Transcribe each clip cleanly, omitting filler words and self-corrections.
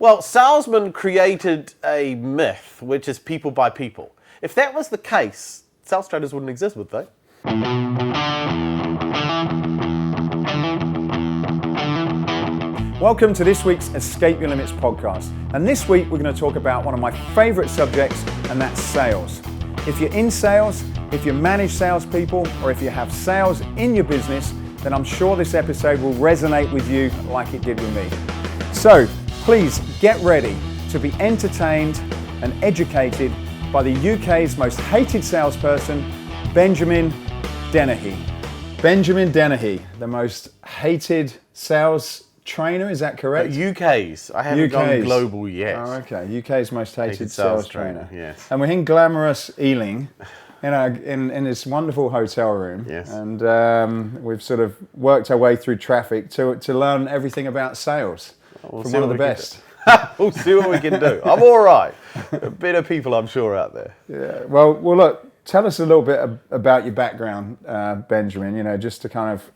Well, salesman created a myth, which is people buy people. If that was the case, sales traders wouldn't exist, would they? Welcome to this week's Escape Your Limits podcast. And this week we're going to talk about one of my favorite subjects, and that's sales. If you're in sales, if you manage salespeople, or if you have sales in your business, then I'm sure this episode will resonate with you like it did with me. So please get ready to be entertained and educated by the UK's most hated salesperson, Benjamin Dennehy. Benjamin Dennehy, the most hated sales trainer, is that correct? UK's. I haven't gone global yet. Oh, okay. UK's most hated sales trainer. Yes. And we're in glamorous Ealing, in this wonderful hotel room. Yes. And we've sort of worked our way through traffic to learn everything about sales from one of the best. We'll see what we can do. I'm all right. Better people, I'm sure, out there. Yeah. Well, look. Tell us a little bit about your background, Benjamin. You know, just to kind of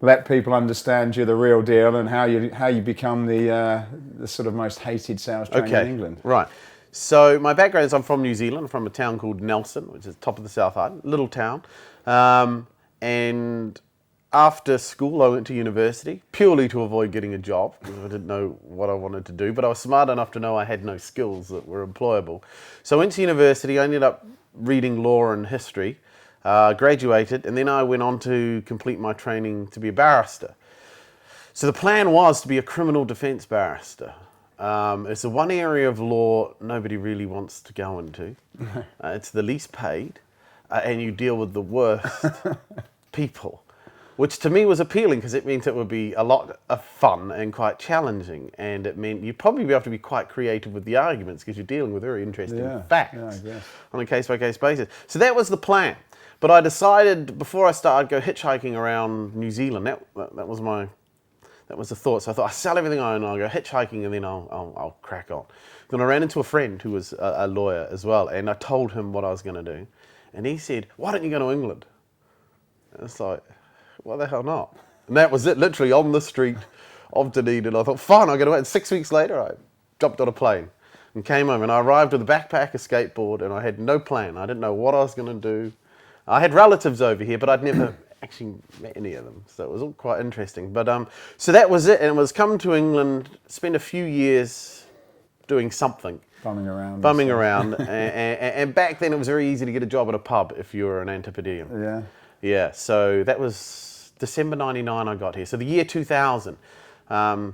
let people understand you're the real deal and how you become the sort of most hated sales trainer in England. Right. So my background is I'm from New Zealand, from a town called Nelson, which is top of the South Island, little town. And after school, I went to university purely to avoid getting a job because I didn't know what I wanted to do. But I was smart enough to know I had no skills that were employable. So I went to university. I ended up reading law and history. Graduated, and then I went on to complete my training to be a barrister. So the plan was to be a criminal defence barrister. It's the one area of law nobody really wants to go into. It's the least paid, and you deal with the worst people, which to me was appealing because it meant it would be a lot of fun and quite challenging, and it meant you'd probably be able to be quite creative with the arguments because you're dealing with very interesting facts on a case-by-case basis. So that was the plan. But I decided before I started, I'd go hitchhiking around New Zealand. That was the thought. So I thought I'll sell everything I own, I'll go hitchhiking, and then I'll crack on. Then I ran into a friend who was a lawyer as well, and I told him what I was going to do, and he said, "Why don't you go to England?" And it's like, why the hell not? And that was it, literally on the street of Dunedin. I thought, fine, I'll go away. And 6 weeks later, I jumped on a plane and came home, and I arrived with a backpack, a skateboard, and I had no plan. I didn't know what I was going to do. I had relatives over here, but I'd never actually met any of them, so it was all quite interesting. But so that was it, and it was come to England, spend a few years doing something. Bumming around. and back then it was very easy to get a job at a pub if you were an Antipodean. Yeah. Yeah, so that was December 99 I got here, so the year 2000.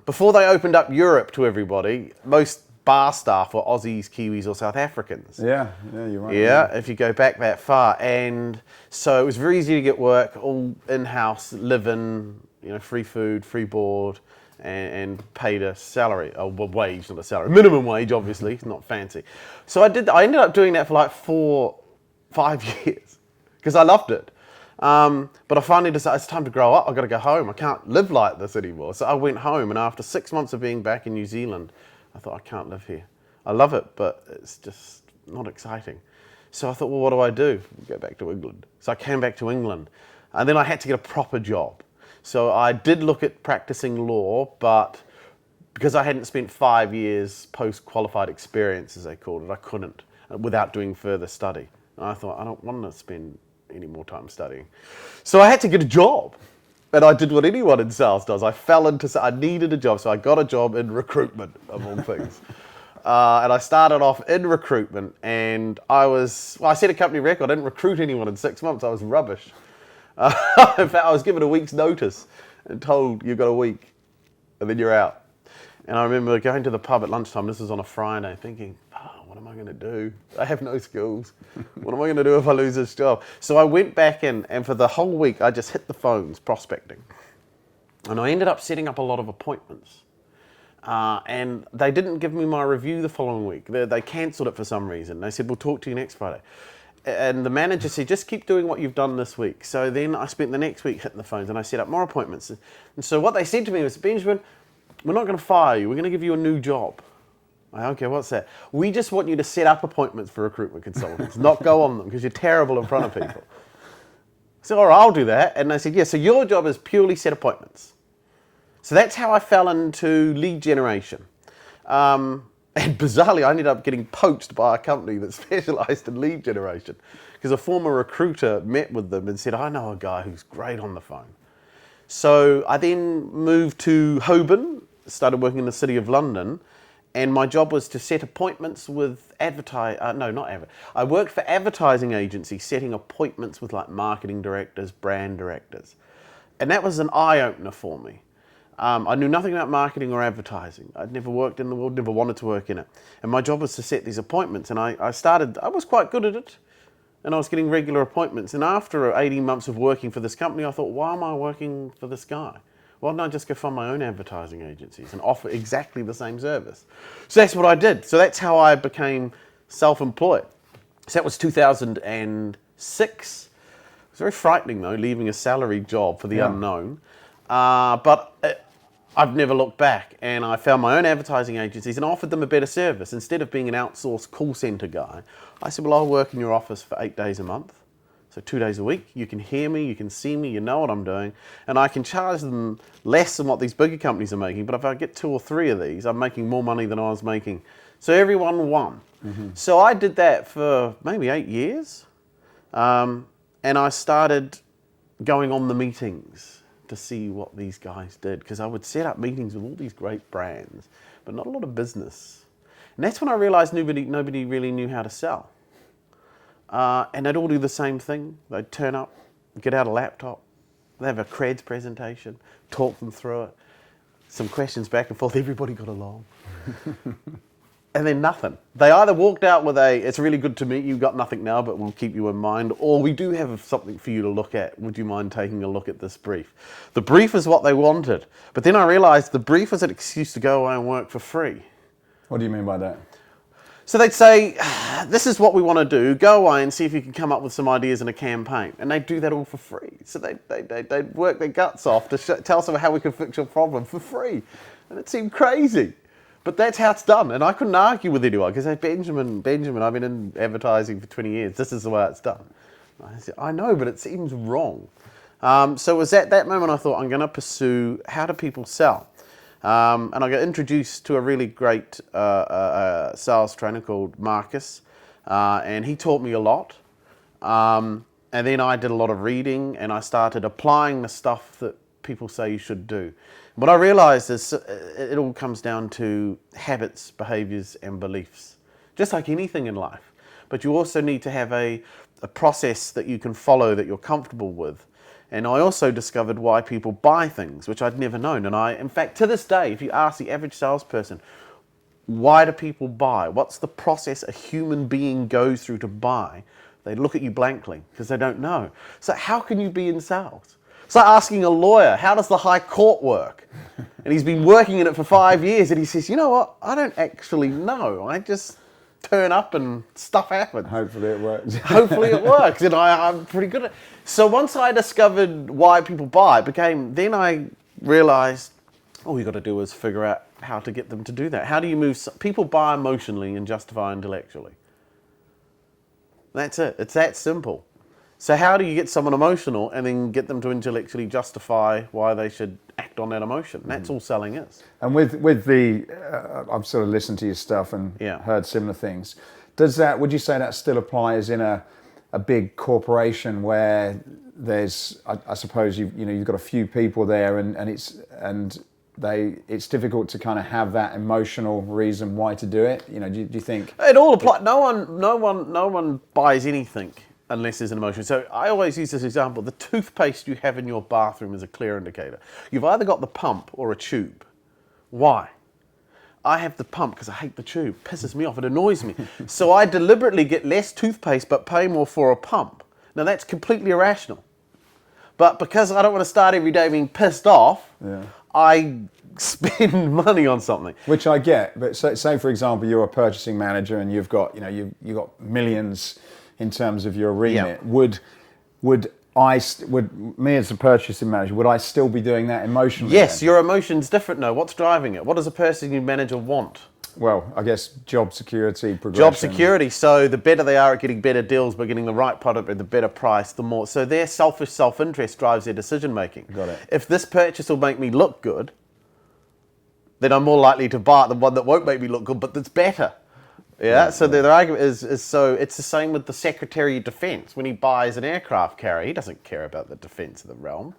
Before they opened up Europe to everybody, most bar staff were Aussies, Kiwis, or South Africans. Yeah, you're right. Yeah, if you go back that far. And so it was very easy to get work, all in-house, live-in, free food, free board, and paid a salary, a wage, not a salary. Minimum wage, obviously, not fancy. So I ended up doing that for like 4-5 years, because I loved it. But I finally decided it's time to grow up. I've got to go home. I can't live like this anymore. So I went home, and after 6 months of being back in New Zealand, I thought, I can't live here. I love it, but it's just not exciting. So I thought, well, what do? Go back to England. So I came back to England, and then I had to get a proper job. So I did look at practicing law, but because I hadn't spent 5 years post-qualified experience, as they called it, I couldn't without doing further study. And I thought, I don't want to spend any more time studying. So I had to get a job. And I did what anyone in sales does. I needed a job, so I got a job in recruitment, of all things. And I started off in recruitment, and I set a company record. I didn't recruit anyone in 6 months. I was rubbish. In fact, I was given a week's notice and told, you've got a week, and then you're out. And I remember going to the pub at lunchtime, this was on a Friday, thinking, what am I going to do? I have no skills. What am I going to do if I lose this job? So I went back in, and for the whole week, I just hit the phones prospecting. And I ended up setting up a lot of appointments. And they didn't give me my review the following week. They cancelled it for some reason. They said, we'll talk to you next Friday. And the manager said, just keep doing what you've done this week. So then I spent the next week hitting the phones, and I set up more appointments. And so what they said to me was, Benjamin, we're not going to fire you. We're going to give you a new job. Okay, what's that? We just want you to set up appointments for recruitment consultants, not go on them, because you're terrible in front of people. So, all right, I'll do that. And they said, yeah, so your job is purely set appointments. So that's how I fell into lead generation. And bizarrely, I ended up getting poached by a company that specialised in lead generation because a former recruiter met with them and said, I know a guy who's great on the phone. So I then moved to Holborn, started working in the City of London, and my job was to set appointments with I worked for advertising agencies, setting appointments with like marketing directors, brand directors. And that was an eye-opener for me. I knew nothing about marketing or advertising. I'd never worked in the world, never wanted to work in it. And my job was to set these appointments, and I was quite good at it, and I was getting regular appointments. And after 18 months of working for this company, I thought, why am I working for this guy? Why don't I just go find my own advertising agencies and offer exactly the same service? So that's what I did. So that's how I became self-employed. So that was 2006. It was very frightening, though, leaving a salaried job for the unknown. But I've never looked back, and I found my own advertising agencies and offered them a better service. Instead of being an outsourced call centre guy, I said, well, I'll work in your office for 8 days a month. So 2 days a week, you can hear me, you can see me, you know what I'm doing, and I can charge them less than what these bigger companies are making, but if I get 2 or 3 of these, I'm making more money than I was making. So everyone won. Mm-hmm. So I did that for maybe 8 years, and I started going on the meetings to see what these guys did, because I would set up meetings with all these great brands, but not a lot of business. And that's when I realized nobody really knew how to sell. And they'd all do the same thing. They'd turn up, get out a laptop, they'd have a creds presentation, talk them through it, some questions back and forth, everybody got along. And then nothing. They either walked out with it's really good to meet you, got nothing now, but we'll keep you in mind, or we do have something for you to look at. Would you mind taking a look at this brief? The brief is what they wanted. But then I realized the brief was an excuse to go away and work for free. What do you mean by that? So they'd say, this is what we want to do, go away and see if you can come up with some ideas in a campaign. And they'd do that all for free. So they'd work their guts off to tell us how we could fix your problem for free. And it seemed crazy. But that's how it's done. And I couldn't argue with anyone because Benjamin, I've been in advertising for 20 years. This is the way it's done. I said, I know, but it seems wrong. So it was at that moment I thought, I'm going to pursue how do people sell? And I got introduced to a really great sales trainer called Marcus, and he taught me a lot. And then I did a lot of reading, and I started applying the stuff that people say you should do. What I realized is it all comes down to habits, behaviors, and beliefs, just like anything in life. But you also need to have a process that you can follow that you're comfortable with. And I also discovered why people buy things, which I'd never known. And in fact, to this day, if you ask the average salesperson, why do people buy? What's the process a human being goes through to buy? They look at you blankly because they don't know. So how can you be in sales? It's like asking a lawyer, how does the High Court work? And he's been working in it for 5 years and he says, you know what? I don't actually know. I just turn up and stuff happens. Hopefully it works. Hopefully it works, and I'm pretty good at it. So once I discovered why people buy, then I realized all you got to do is figure out how to get them to do that. How do you move? People buy emotionally and justify intellectually. That's it. It's that simple. So how do you get someone emotional and then get them to intellectually justify why they should act on that emotion? That's all selling is. And with I've sort of listened to your stuff and heard similar things. Would you say that still applies in a big corporation where there's, I suppose you've got a few people there and it's difficult to kind of have that emotional reason why to do it? Do you think it all applies? No one buys anything unless there's an emotion. So I always use this example. The toothpaste you have in your bathroom is a clear indicator. You've either got the pump or a tube. Why? I have the pump because I hate the tube. It pisses me off. It annoys me. So I deliberately get less toothpaste but pay more for a pump. Now that's completely irrational. But because I don't want to start every day being pissed off, I spend money on something. Which I get. But say for example, you're a purchasing manager and you've got you've got millions in terms of your remit. Yeah. Would me as a purchasing manager, would I still be doing that emotionally? Yes, then? your emotion's different now. What's driving it? What does a purchasing manager want? Well, I guess job security, progression. Job security. So the better they are at getting better deals by getting the right product at the better price, the more. So their selfish self-interest drives their decision making. Got it. If this purchase will make me look good, then I'm more likely to buy the one that won't make me look good, but that's better. Yeah, so the argument is so it's the same with the Secretary of Defense. When he buys an aircraft carrier, he doesn't care about the defense of the realm.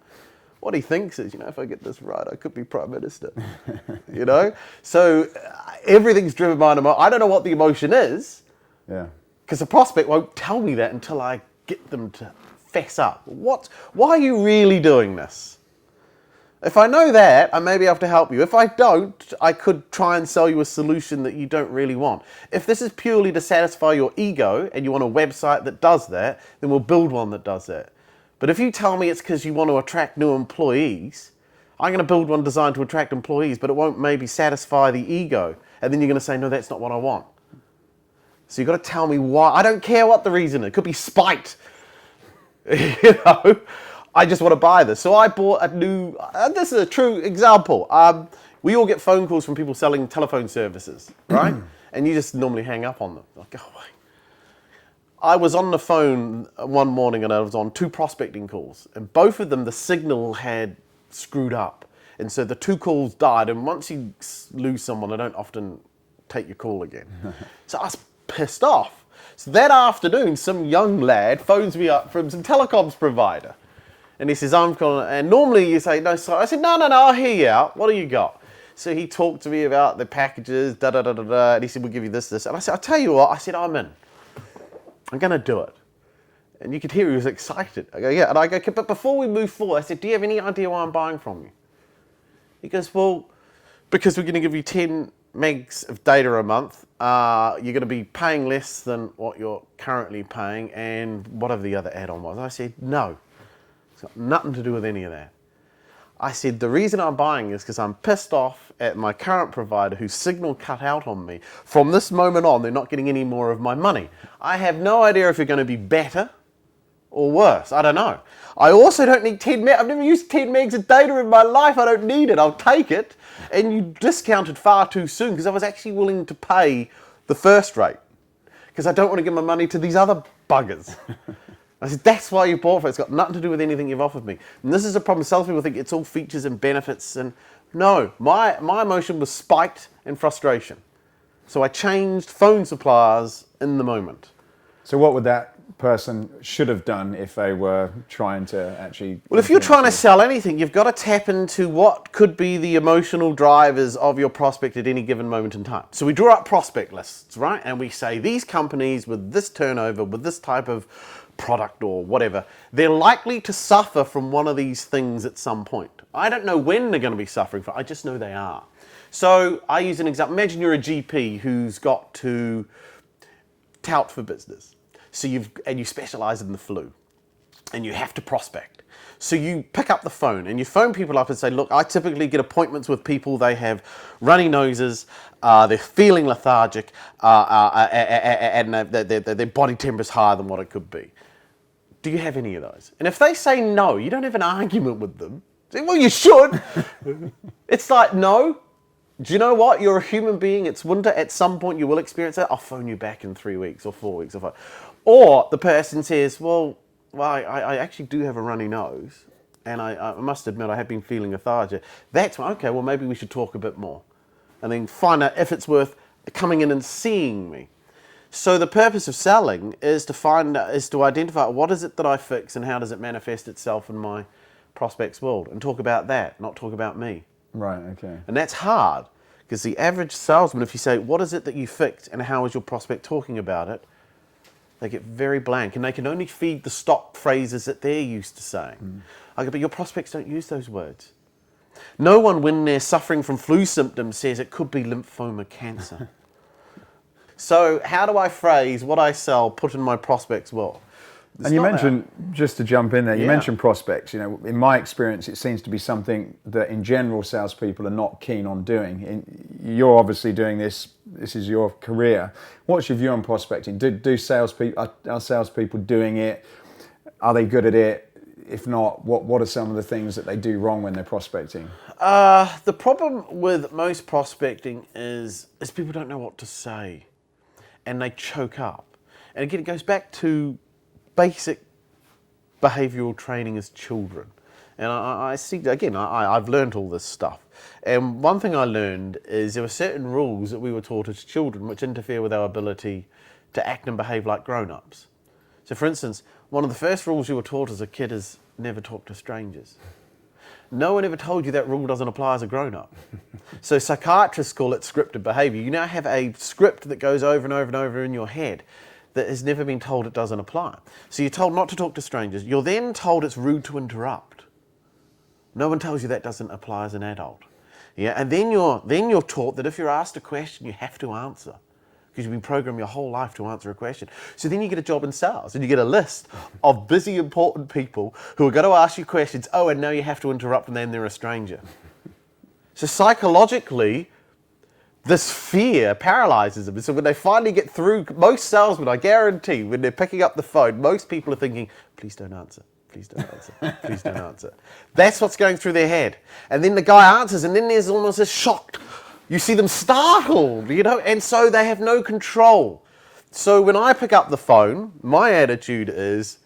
What he thinks is, if I get this right, I could be Prime Minister. So everything's driven by an emotion. I don't know what the emotion is, because the prospect won't tell me that until I get them to fess up. Why are you really doing this? If I know that, I may be able to help you. If I don't, I could try and sell you a solution that you don't really want. If this is purely to satisfy your ego and you want a website that does that, then we'll build one that does that. But if you tell me it's because you want to attract new employees, I'm going to build one designed to attract employees, but it won't maybe satisfy the ego. And then you're going to say, no, that's not what I want. So you've got to tell me why. I don't care what the reason is. It could be spite. I just want to buy this. So I bought a new, this is a true example. We all get phone calls from people selling telephone services, right? And you just normally hang up on them. Like, oh, wait. I was on the phone one morning and I was on 2 prospecting calls, and both of them, the signal had screwed up. And so the 2 calls died, and once you lose someone, I don't often take your call again. So I was pissed off. So that afternoon, some young lad phones me up from some telecoms provider. And he says, I'm calling, and normally you say, no, sorry. I said, no, I'll hear you out. What do you got? So he talked to me about the packages, and he said, we'll give you this. And I said, I'll tell you what, I said, I'm in. I'm going to do it. And you could hear he was excited. I go, yeah. And I go, but before we move forward, I said, do you have any idea why I'm buying from you? He goes, well, because we're going to give you 10 megs of data a month. You're going to be paying less than what you're currently paying, and whatever the other add-on was. I said, no. It's got nothing to do with any of that. I said, the reason I'm buying is because I'm pissed off at my current provider whose signal cut out on me. From this moment on, they're not getting any more of my money. I have no idea if you're going to be better or worse. I don't know. I also don't need 10 megs. I've never used 10 megs of data in my life. I don't need it. I'll take it. And you discounted far too soon, because I was actually willing to pay the first rate, because I don't want to give my money to these other buggers. I said, that's why you bought it. It's got nothing to do with anything you've offered me. And this is a problem. Salespeople think it's all features and benefits. And no, my emotion was spite and frustration. So I changed phone suppliers in the moment. So what would that person should have done if they were trying to actually... Well, if you're trying to sell anything, you've got to tap into what could be the emotional drivers of your prospect at any given moment in time. So we draw up prospect lists, right? And we say, these companies with this turnover, with this type of product or whatever, they're likely to suffer from one of these things at some point. I don't know when they're going to be suffering from, I just know they are. So I use an example. Imagine you're a GP who's got to tout for business. So you specialize in the flu, and you have to prospect. So you pick up the phone and you phone people up and say, look, I typically get appointments with people, they have runny noses, they're feeling lethargic, and their body temperature is higher than what it could be. Do you have any of those? And if they say no, you don't have an argument with them. Say, well, you should. It's like, no. Do you know what? You're a human being. It's winter. At some point, you will experience that. I'll phone you back in 3 weeks or 4 weeks. Or the person says, well, I actually do have a runny nose, and I must admit I have been feeling lethargic. That's okay. Well, maybe we should talk a bit more, and then find out if it's worth coming in and seeing me. So the purpose of selling is to identify what is it that I fix and how does it manifest itself in my prospect's world, and talk about that, not talk about me. Right, okay. And that's hard, because the average salesman, if you say, what is it that you fixed and how is your prospect talking about it, they get very blank, and they can only feed the stock phrases that they're used to saying. I go, but your prospects don't use those words. No one, when they're suffering from flu symptoms, says it could be lymphoma cancer. So how do I phrase what I sell, put in my prospect's world? And you mentioned, just to jump in there, you mentioned prospects. You know, in my experience, it seems to be something that in general salespeople are not keen on doing. You're obviously doing this. This is your career. What's your view on prospecting? Are salespeople doing it? Are they good at it? If not, what are some of the things that they do wrong when they're prospecting? The problem with most prospecting is people don't know what to say, and they choke up. And again, it goes back to basic behavioural training as children. And I see, again, I've learned all this stuff. And one thing I learned is there were certain rules that we were taught as children which interfere with our ability to act and behave like grown-ups. So for instance, one of the first rules you were taught as a kid is never talk to strangers. No one ever told you that rule doesn't apply as a grown-up. So psychiatrists call it scripted behavior. You now have a script that goes over and over and over in your head that has never been told it doesn't apply. So you're told not to talk to strangers. You're then told it's rude to interrupt. No one tells you that doesn't apply as an adult. Yeah, and then you're taught that if you're asked a question, you have to answer, because you've been programmed your whole life to answer a question. So then you get a job in sales and you get a list of busy, important people who are going to ask you questions. Oh, and now you have to interrupt and then they're a stranger. So psychologically, this fear paralyzes them. So when they finally get through, most salesmen, I guarantee, when they're picking up the phone, most people are thinking, please don't answer. Please don't answer. Please don't answer. That's what's going through their head. And then the guy answers, and then there's almost a shock. You see them startled, and so they have no control. So when I pick up the phone, my attitude is,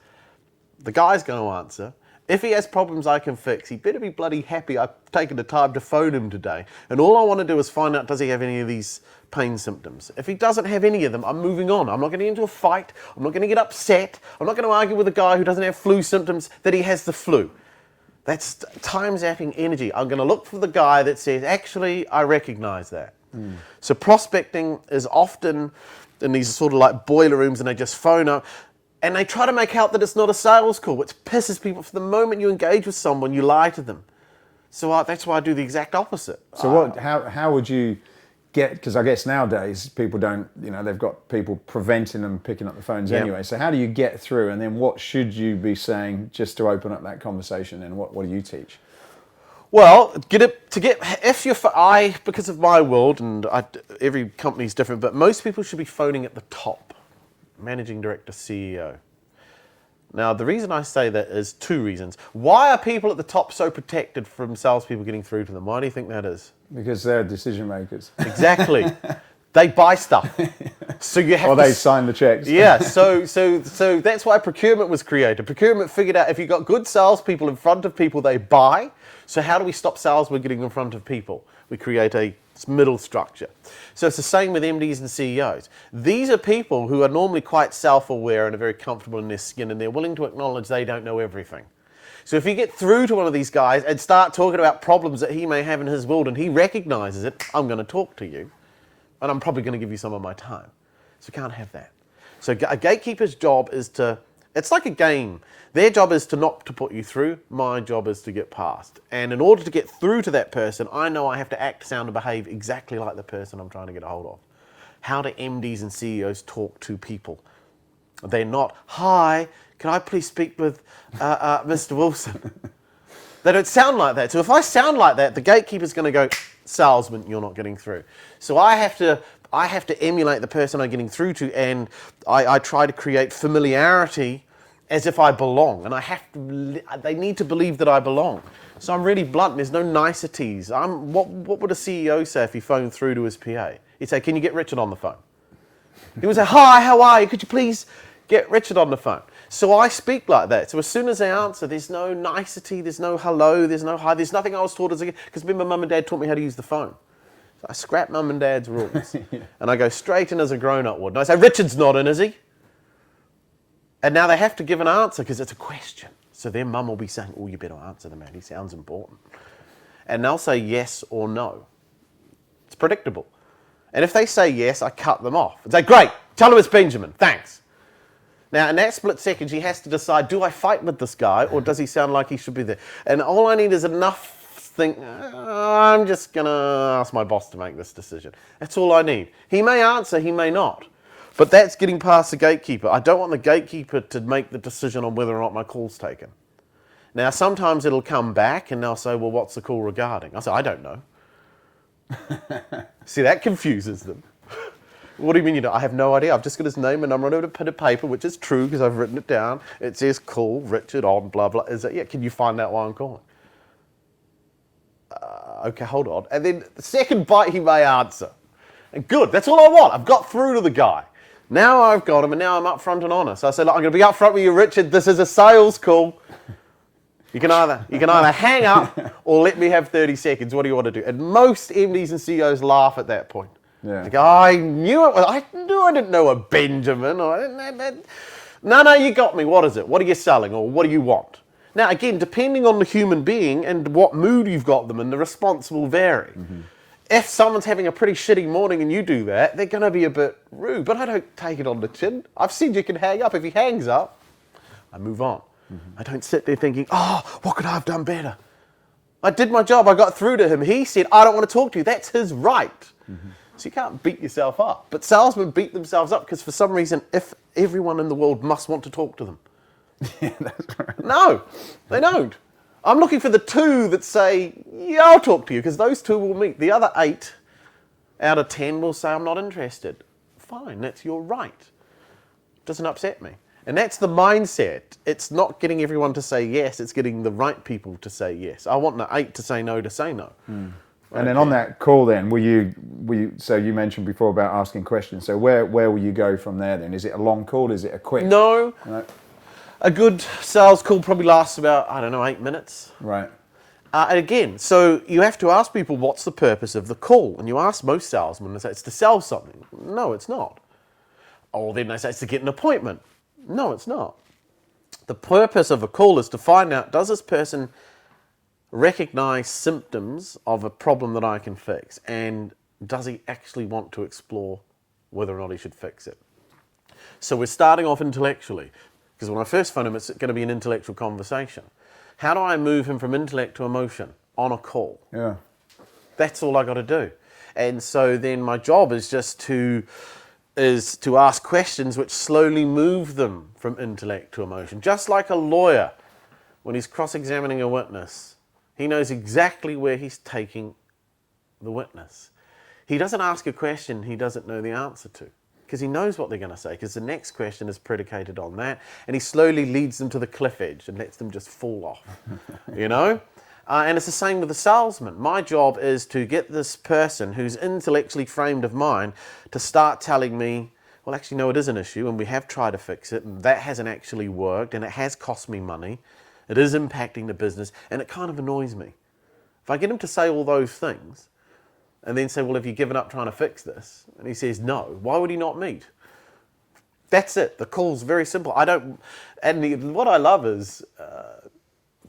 the guy's going to answer. If he has problems I can fix, he better be bloody happy I've taken the time to phone him today. And all I want to do is find out, does he have any of these pain symptoms? If he doesn't have any of them, I'm moving on. I'm not going to get into a fight. I'm not going to get upset. I'm not going to argue with a guy who doesn't have flu symptoms that he has the flu. That's time zapping energy. I'm going to look for the guy that says, actually, I recognize that. So prospecting is often in these sort of like boiler rooms, and they just phone up. And they try to make out that it's not a sales call, which pisses people. From the moment you engage with someone, you lie to them. So that's why I do the exact opposite. So how would you get, because I guess nowadays people don't, they've got people preventing them picking up the phones anyway. So how do you get through, and then what should you be saying just to open up that conversation, and what do you teach? Well, because of my world, and every company's different, but most people should be phoning at the top. Managing director, CEO. Now, the reason I say that is two reasons. Why are people at the top so protected from salespeople getting through to them? Why do you think that is? Because they're decision makers. Exactly. They buy stuff. So you have they sign the checks. Yeah, so that's why procurement was created. Procurement figured out if you've got good salespeople in front of people, they buy. So how do we stop salesmen getting in front of people? We create a middle structure. So it's the same with MDs and CEOs. These are people who are normally quite self-aware and are very comfortable in their skin, and they're willing to acknowledge they don't know everything. So if you get through to one of these guys and start talking about problems that he may have in his world and he recognizes it, I'm going to talk to you, and I'm probably going to give you some of my time. So you can't have that. So a gatekeeper's job is it's like a game. Their job is not to put you through. My job is to get past. And in order to get through to that person, I know I have to act, sound, and behave exactly like the person I'm trying to get a hold of. How do MDs and CEOs talk to people? They're not, hi, can I please speak with Mr. Wilson? They don't sound like that. So if I sound like that, the gatekeeper's going to go, salesman, you're not getting through. So I have to emulate the person I'm getting through to, and I try to create familiarity as if I belong, and they need to believe that I belong. So I'm really blunt, there's no niceties. What would a CEO say if he phoned through to his PA? He'd say, can you get Richard on the phone? He would say, hi, how are you? Could you please get Richard on the phone? So I speak like that. So as soon as they answer, there's no nicety, there's no hello, there's no hi, there's nothing I was taught as a kid, because remember Mum and Dad taught me how to use the phone. So I scrap Mum and Dad's rules, and I go straight in as a grown-up would. And I say, Richard's not in, is he? And now they have to give an answer because it's a question. So their mum will be saying, oh, you better answer the man, he sounds important. And they'll say yes or no. It's predictable. And if they say yes, I cut them off and say, great, tell him it's Benjamin, thanks. Now, in that split second, she has to decide, do I fight with this guy or does he sound like he should be there? And all I need is enough I'm just going to ask my boss to make this decision. That's all I need. He may answer, he may not. But that's getting past the gatekeeper. I don't want the gatekeeper to make the decision on whether or not my call's taken. Now, sometimes it'll come back and they'll say, well, what's the call regarding? I say, I don't know. See, that confuses them. What do you mean you don't? I have no idea. I've just got his name and number on a bit of paper, which is true because I've written it down. It says call Richard on blah, blah. Is it? Yeah, can you find out why I'm calling? Okay, hold on. And then the second bite he may answer. And good, that's all I want. I've got through to the guy. Now I've got him, and now I'm upfront and honest. I say, look, I'm going to be upfront with you, Richard. This is a sales call. You can either hang up or let me have 30 seconds. What do you want to do? And most MDs and CEOs laugh at that point. Yeah. They go, I knew it. I didn't know a Benjamin. Or no, you got me. What is it? What are you selling, or what do you want? Now, again, depending on the human being and what mood you've got them in, the response will vary. Mm-hmm. If someone's having a pretty shitty morning and you do that, they're going to be a bit rude. But I don't take it on the chin. I've said you can hang up. If he hangs up, I move on. Mm-hmm. I don't sit there thinking, what could I have done better? I did my job. I got through to him. He said, I don't want to talk to you. That's his right. Mm-hmm. So you can't beat yourself up. But salesmen beat themselves up because for some reason, if everyone in the world must want to talk to them. Yeah, that's right. No, they don't. I'm looking for the 2 that say, yeah, I'll talk to you, because those 2 will meet. The other 8 out of 10 will say, I'm not interested. Fine, that's your right. Doesn't upset me. And that's the mindset. It's not getting everyone to say yes, it's getting the right people to say yes. I want the 8 to say no to say no. Mm. And then on that call then, were you, so you mentioned before about asking questions, so where will you go from there then? Is it a long call? Is it a quick? No. A good sales call probably lasts about, 8 minutes. Right. And again, so you have to ask people, what's the purpose of the call? And you ask most salesmen, they say, it's to sell something. No, it's not. Or then they say, it's to get an appointment. No, it's not. The purpose of a call is to find out, does this person recognize symptoms of a problem that I can fix? And does he actually want to explore whether or not he should fix it? So we're starting off intellectually. Because when I first phone him, it's going to be an intellectual conversation. How do I move him from intellect to emotion on a call? Yeah. That's all I got to do. And so then my job is just to ask questions which slowly move them from intellect to emotion. Just like a lawyer, when he's cross-examining a witness, he knows exactly where he's taking the witness. He doesn't ask a question he doesn't know the answer to, because he knows what they're going to say, because the next question is predicated on that, and he slowly leads them to the cliff edge and lets them just fall off, And it's the same with the salesman. My job is to get this person who's intellectually framed of mind to start telling me, well, actually, no, it is an issue, and we have tried to fix it, and that hasn't actually worked, and it has cost me money. It is impacting the business, and it kind of annoys me. If I get him to say all those things, and then say, well, have you given up trying to fix this? And he says, no. Why would he not meet? That's it. The call's very simple. What I love is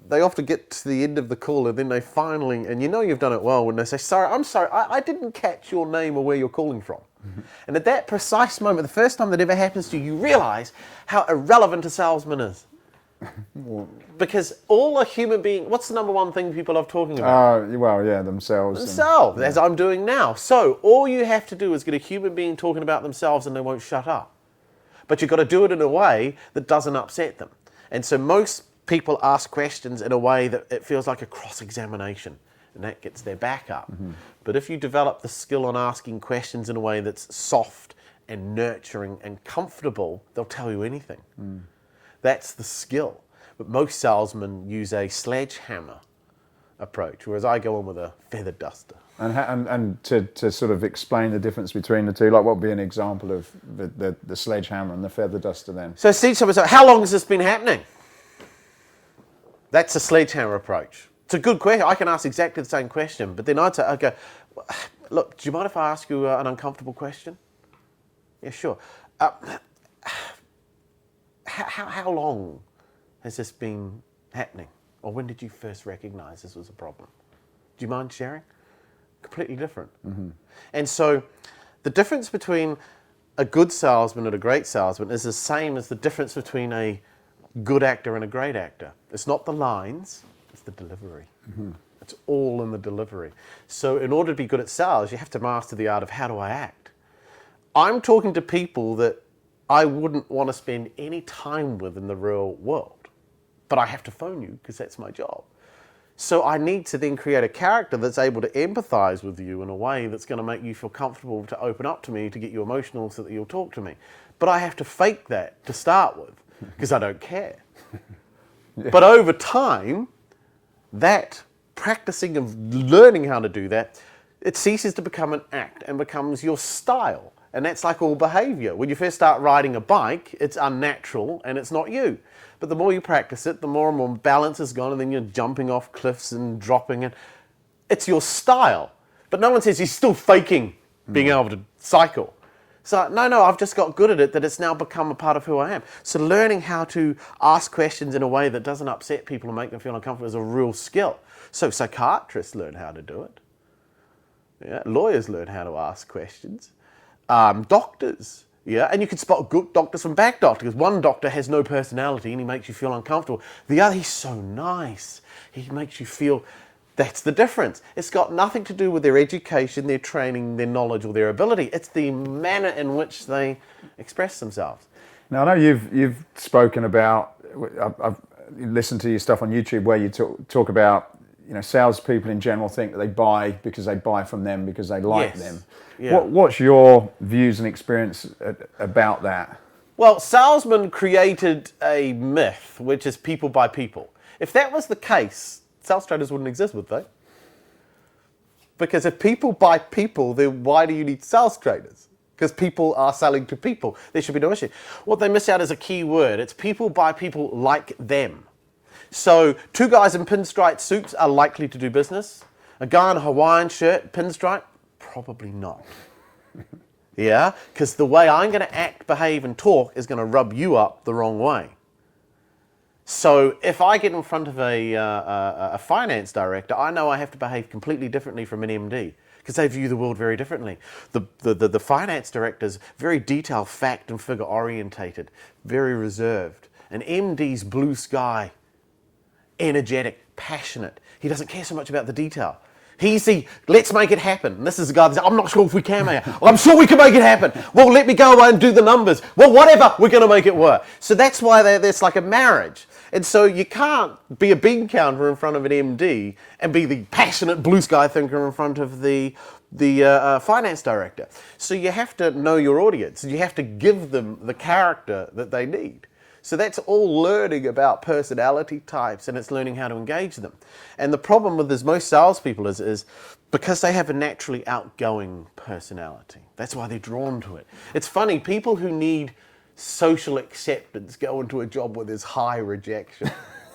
they often get to the end of the call and then they finally, and you know you've done it well when they say, I'm sorry, I didn't catch your name or where you're calling from. Mm-hmm. And at that precise moment, the first time that ever happens to you, you realize how irrelevant a salesman is. Because all a human being, what's the number one thing people love talking about? Themselves. Themselves, as I'm doing now. So all you have to do is get a human being talking about themselves and they won't shut up. But you've got to do it in a way that doesn't upset them. And so most people ask questions in a way that it feels like a cross-examination, and that gets their back up. Mm-hmm. But if you develop the skill on asking questions in a way that's soft and nurturing and comfortable, they'll tell you anything. Mm. That's the skill. But most salesmen use a sledgehammer approach, whereas I go in with a feather duster. And to sort of explain the difference between the two, like what would be an example of the sledgehammer and the feather duster then? So how long has this been happening? That's a sledgehammer approach. It's a good question. I can ask exactly the same question, but then I'd say, okay, look, do you mind if I ask you an uncomfortable question? Yeah, sure. How long has this been happening? Or when did you first recognize this was a problem? Do you mind sharing? Completely different. Mm-hmm. And so the difference between a good salesman and a great salesman is the same as the difference between a good actor and a great actor. It's not the lines, it's the delivery. Mm-hmm. It's all in the delivery. So in order to be good at sales, you have to master the art of how do I act. I'm talking to people that I wouldn't want to spend any time with in the real world, but I have to phone you because that's my job. So I need to then create a character that's able to empathize with you in a way that's going to make you feel comfortable to open up to me, to get you emotional so that you'll talk to me. But I have to fake that to start with because I don't care. Yeah. But over time, that practicing of learning how to do that, it ceases to become an act and becomes your style. And that's like all behavior. When you first start riding a bike, it's unnatural and it's not you. But the more you practice it, the more and more balance is gone, and then you're jumping off cliffs and dropping, and it's your style. But no one says he's still faking being able to cycle. So no, I've just got good at it, that it's now become a part of who I am. So learning how to ask questions in a way that doesn't upset people and make them feel uncomfortable is a real skill. So psychiatrists learn how to do it. Yeah, lawyers learn how to ask questions. Doctors, yeah, and you can spot good doctors from bad doctors. One doctor has no personality and he makes you feel uncomfortable. The other, he's so nice. He makes you feel. That's the difference. It's got nothing to do with their education, their training, their knowledge, or their ability. It's the manner in which they express themselves. Now, I know you've spoken about, I've listened to your stuff on YouTube where you talk about, salespeople in general think that they buy because they buy from them because they like them. Yeah. What's your views and experience about that? Well, salesmen created a myth, which is people buy people. If that was the case, sales traders wouldn't exist, would they? Because if people buy people, then why do you need sales traders? Because people are selling to people. There should be no issue. What they miss out is a key word. It's people buy people like them. So 2 guys in pinstripe suits are likely to do business. A guy in a Hawaiian shirt, pinstripe, probably not. Yeah, because the way I'm going to act, behave, and talk is going to rub you up the wrong way. So if I get in front of a finance director, I know I have to behave completely differently from an MD because they view the world very differently. The finance director's very detailed, fact and figure orientated, very reserved. An MD's blue sky, energetic, passionate. He doesn't care so much about the detail. He's the, let's make it happen. And this is the guy that says, I'm not sure if we can make it. Well, I'm sure we can make it happen. Well, let me go away and do the numbers. Well, whatever, we're going to make it work. So that's why there's like a marriage. And so you can't be a bean counter in front of an MD and be the passionate blue sky thinker in front of the finance director. So you have to know your audience. You have to give them the character that they need. So that's all learning about personality types, and it's learning how to engage them. And the problem with this, most salespeople is because they have a naturally outgoing personality. That's why they're drawn to it. It's funny, people who need social acceptance go into a job where there's high rejection.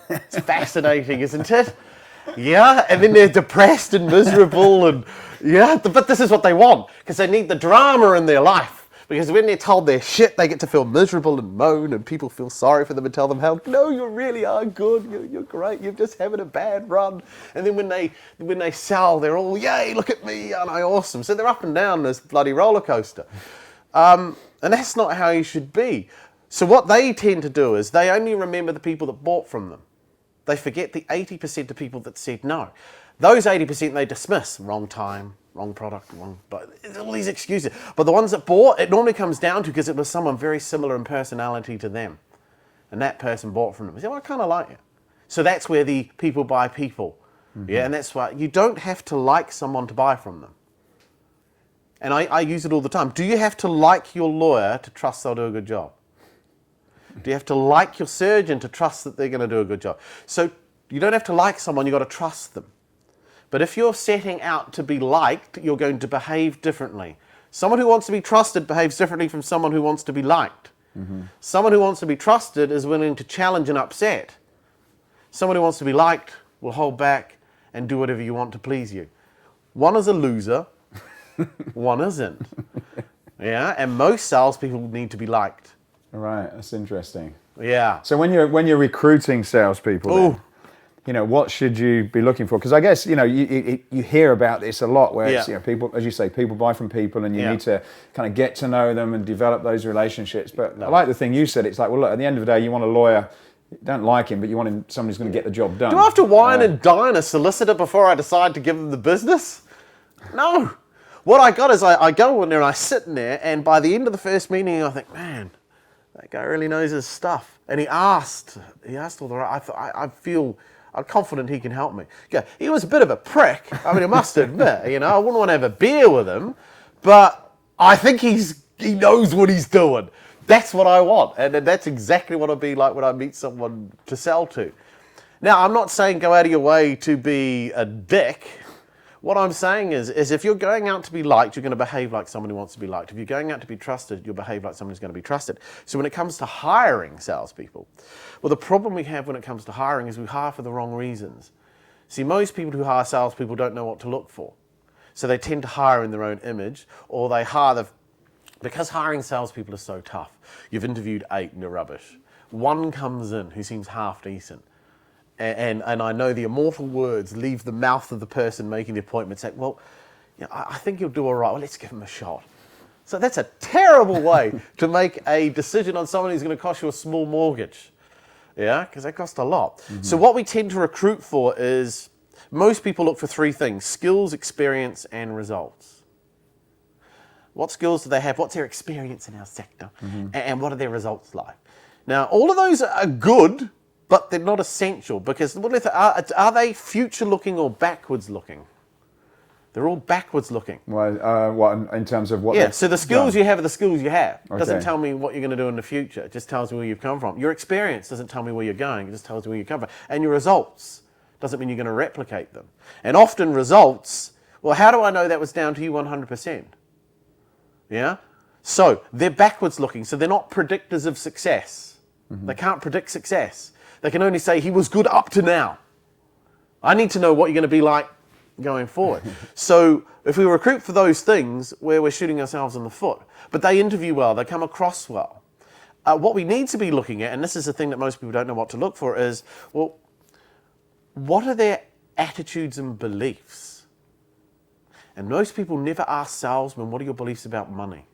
It's fascinating, isn't it? Yeah, and then they're depressed and miserable, and yeah, but this is what they want, because they need the drama in their life. Because when they're told they're shit, they get to feel miserable and moan, and people feel sorry for them and tell them how, no, you really are good, you're great, you're just having a bad run. And then when they sell, they're all, yay, look at me, aren't I awesome? So they're up and down this bloody roller coaster. And that's not how you should be. So what they tend to do is they only remember the people that bought from them. They forget the 80% of people that said no. Those 80% they dismiss, wrong time, wrong product, but all these excuses. But the ones that bought, it normally comes down to because it was someone very similar in personality to them. And that person bought from them. They say, well, I kind of like you. So that's where the people buy people. Mm-hmm. Yeah, and that's why you don't have to like someone to buy from them. And I use it all the time. Do you have to like your lawyer to trust they'll do a good job? Do you have to like your surgeon to trust that they're going to do a good job? So you don't have to like someone, you've got to trust them. But if you're setting out to be liked, you're going to behave differently. Someone who wants to be trusted behaves differently from someone who wants to be liked. Mm-hmm. Someone who wants to be trusted is willing to challenge and upset. Someone who wants to be liked will hold back and do whatever you want to please you. One is a loser, one isn't. Yeah, and most salespeople need to be liked. All right, that's interesting. Yeah. So when you're recruiting salespeople, then, what should you be looking for? Because I guess you hear about this a lot, where it's, people, as you say, people buy from people, and you need to kind of get to know them and develop those relationships. But I like the thing you said. It's like, well, look, at the end of the day, you want a lawyer. You don't like him, but you want him, someone who's going to get the job done. Do I have to wine and dine a solicitor before I decide to give them the business? No. What I got is I go in there and I sit in there, and by the end of the first meeting, I think, man, that guy really knows his stuff. And he asked all the right. I'm confident he can help me. Yeah, he was a bit of a prick. I mean, I must admit, I wouldn't want to have a beer with him, but I think he knows what he's doing. That's what I want, and that's exactly what I'll be like when I meet someone to sell to. Now, I'm not saying go out of your way to be a dick. What I'm saying is if you're going out to be liked, you're going to behave like someone who wants to be liked. If you're going out to be trusted, you'll behave like someone who's going to be trusted. So when it comes to hiring salespeople, well, the problem we have when it comes to hiring is we hire for the wrong reasons. See, most people who hire salespeople don't know what to look for. So they tend to hire in their own image, or they hire because hiring salespeople is so tough. You've interviewed 8 and you're rubbish. One comes in who seems half decent. And I know the immortal words leave the mouth of the person making the appointment saying, well, I think you'll do all right. Well, let's give him a shot. So that's a terrible way to make a decision on someone who's going to cost you a small mortgage. Yeah, because they cost a lot. Mm-hmm. So what we tend to recruit for is, most people look for 3 things: skills, experience, and results. What skills do they have? What's their experience in our sector? Mm-hmm. And what are their results like? Now, all of those are good, but they're not essential, because are they future looking or backwards looking? They're all backwards looking. Well, what in terms of what? Yeah. So the skills you have are the skills you have. It doesn't Okay. tell me what you're going to do in the future. It just tells me where you've come from. Your experience doesn't tell me where you're going. It just tells me where you come from. And your results doesn't mean you're going to replicate them. And often results. Well, how do I know that was down to you 100%? Yeah. So they're backwards looking. So they're not predictors of success. Mm-hmm. They can't predict success. They can only say he was good up to now. I need to know what you're going to be like going forward. So if we recruit for those things, where we're shooting ourselves in the foot. But they interview well, they come across well. What we need to be looking at, and this is the thing that most people don't know what to look for, is, well, what are their attitudes and beliefs? And most people never ask salesmen, what are your beliefs about money?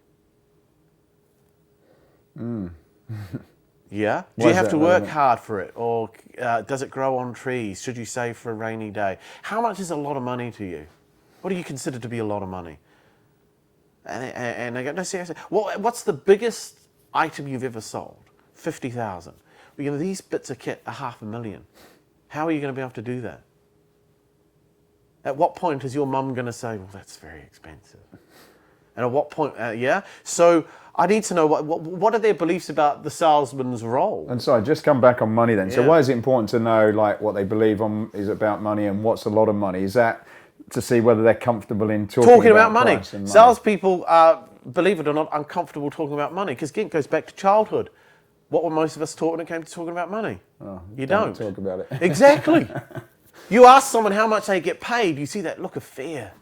Yeah? Do you have to work hard for it? Or does it grow on trees? Should you save for a rainy day? How much is a lot of money to you? What do you consider to be a lot of money? And they go, no, seriously. What's the biggest item you've ever sold? 50,000. Well, these bits of kit are $500,000. How are you going to be able to do that? At what point is your mum going to say, well, that's very expensive? And at what point, yeah? So I need to know what are their beliefs about the salesman's role. And so I just come back on money then. Yeah. So why is it important to know like what they believe on is about money and what's a lot of money? Is that to see whether they're comfortable in talking about money? price and money? Salespeople are, believe it or not, uncomfortable talking about money, because again, it goes back to childhood. What were most of us taught when it came to talking about money? Oh, you don't talk about it. Exactly. You ask someone how much they get paid, you see that look of fear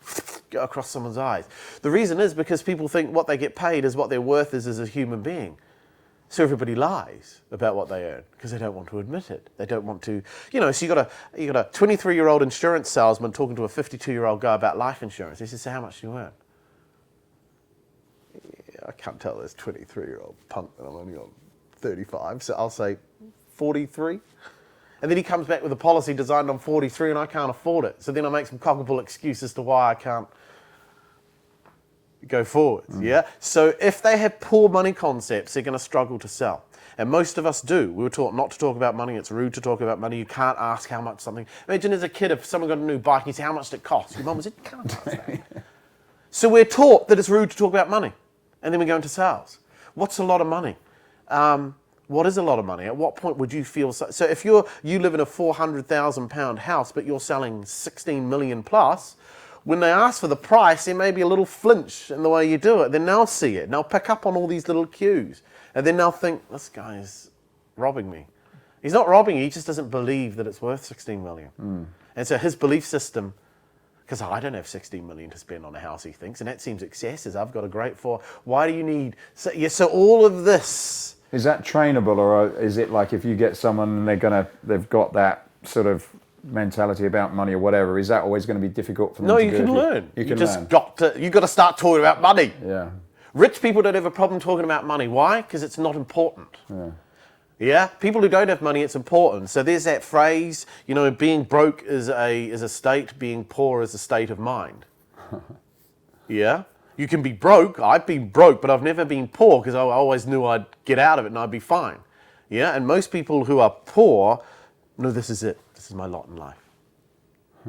go across someone's eyes. The reason is because people think what they get paid is what their worth is as a human being. So everybody lies about what they earn because they don't want to admit it. They don't want to, so you got a 23-year-old insurance salesman talking to a 52-year-old guy about life insurance. He says, so how much do you earn? Yeah, I can't tell this 23-year-old punk that I'm only on 35, so I'll say 43. And then he comes back with a policy designed on 43 and I can't afford it. So then I make some cockable excuse as to why I can't go forwards, yeah? So if they have poor money concepts, they're going to struggle to sell. And most of us do. We were taught not to talk about money. It's rude to talk about money. You can't ask how much something... Imagine as a kid, if someone got a new bike and you say, how much did it cost? Your mum would say, you can't ask that. So we're taught that it's rude to talk about money. And then we go into sales. What's a lot of money? What is a lot of money? At what point would you feel... So if you live in a £400,000 house, but you're selling 16 million plus, when they ask for the price, there may be a little flinch in the way you do it. Then they'll see it. And they'll pick up on all these little cues. And then they'll think, this guy's robbing me. He's not robbing you. He just doesn't believe that it's worth 16 million. And so his belief system... Because I don't have 16 million to spend on a house, he thinks. And that seems excessive. I've got a great Why do you need... So all of this... Is that trainable, or is it like if you get someone and they've got that sort of mentality about money or whatever, is that always going to be difficult for them to do? No, you can learn. You just got to start talking about money. Yeah. Rich people don't have a problem talking about money. Why? Because it's not important. Yeah. Yeah? People who don't have money, it's important. So there's that phrase, being broke is a state, being poor is a state of mind. Yeah? You can be broke. I've been broke, but I've never been poor because I always knew I'd get out of it and I'd be fine. Yeah? And most people who are poor, no, this is it. This is my lot in life.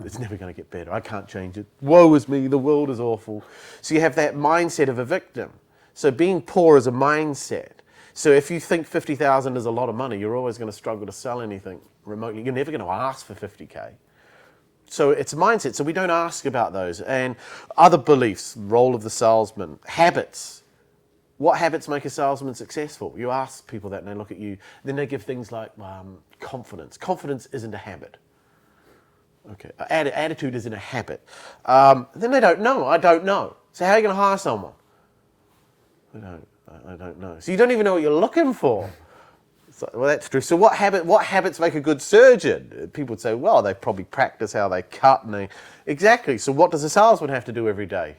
It's never going to get better. I can't change it. Woe is me. The world is awful. So you have that mindset of a victim. So being poor is a mindset. So if you think 50,000 is a lot of money, you're always going to struggle to sell anything remotely. You're never going to ask for 50K. So it's a mindset. So we don't ask about those. And other beliefs, role of the salesman, habits. What habits make a salesman successful? You ask people that and they look at you. Then they give things like confidence. Confidence isn't a habit. Okay, attitude isn't a habit. Then they don't know. I don't know. So how are you going to hire someone? I don't know. So you don't even know what you're looking for. So, well, that's true. So what habits make a good surgeon? People would say, well, they probably practice how they cut. Exactly. So what does a salesman have to do every day?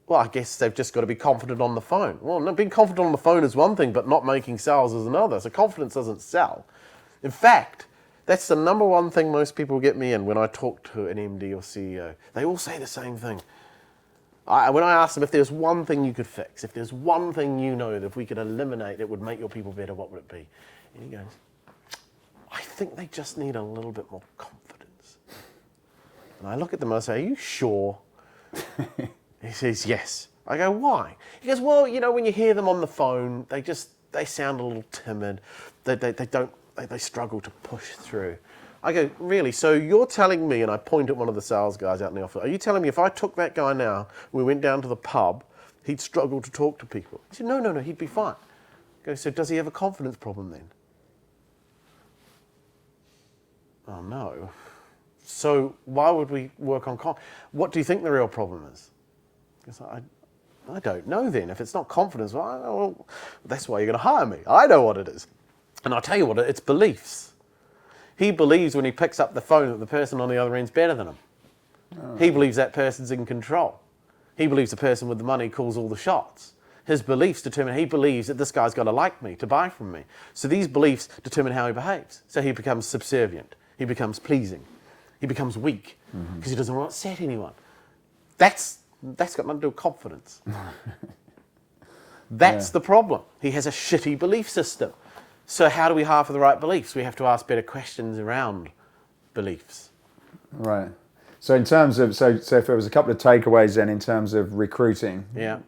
Well, I guess they've just got to be confident on the phone. Well, no, being confident on the phone is one thing, but not making sales is another. So confidence doesn't sell. In fact, that's the number one thing most people get me in when I talk to an MD or CEO. They all say the same thing. When I ask them if there's one thing you could fix, if there's one thing you know that if we could eliminate it would make your people better, what would it be? And he goes, I think they just need a little bit more confidence. And I look at them and I say, are you sure? He says, yes. I go, why? He goes, well, when you hear them on the phone, they sound a little timid. They struggle to push through. I go, really? So you're telling me, and I point at one of the sales guys out in the office, are you telling me if I took that guy now, we went down to the pub, he'd struggle to talk to people? He said, no, he'd be fine. I go, so does he have a confidence problem then? Oh, no. So why would we work on confidence? What do you think the real problem is? Because I don't know then. If it's not confidence, well, that's why you're going to hire me. I know what it is. And I'll tell you what, it's beliefs. He believes when he picks up the phone that the person on the other end's better than him. Oh. He believes that person's in control. He believes the person with the money calls all the shots. His beliefs determine, he believes that this guy's got to like me to buy from me. So these beliefs determine how he behaves. So he becomes subservient. He becomes pleasing. He becomes weak because he doesn't want to upset anyone. That's got nothing to do with confidence. That's the problem. He has a shitty belief system. So how do we hire for the right beliefs? We have to ask better questions around beliefs. Right. So in terms of, so if there was a couple of takeaways then in terms of recruiting. Yeah.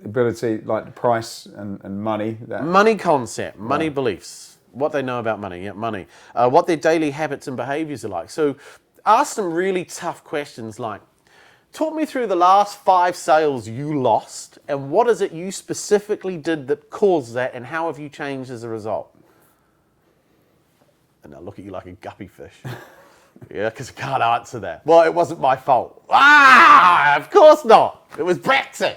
Ability, like the price and money. Money concept, money beliefs, what they know about money, money. What their daily habits and behaviors are like. So ask them really tough questions like, talk me through the last 5 sales you lost and what is it you specifically did that caused that and how have you changed as a result? And they'll look at you like a guppy fish. Yeah, because I can't answer that. Well, it wasn't my fault. Of course not. It was Brexit.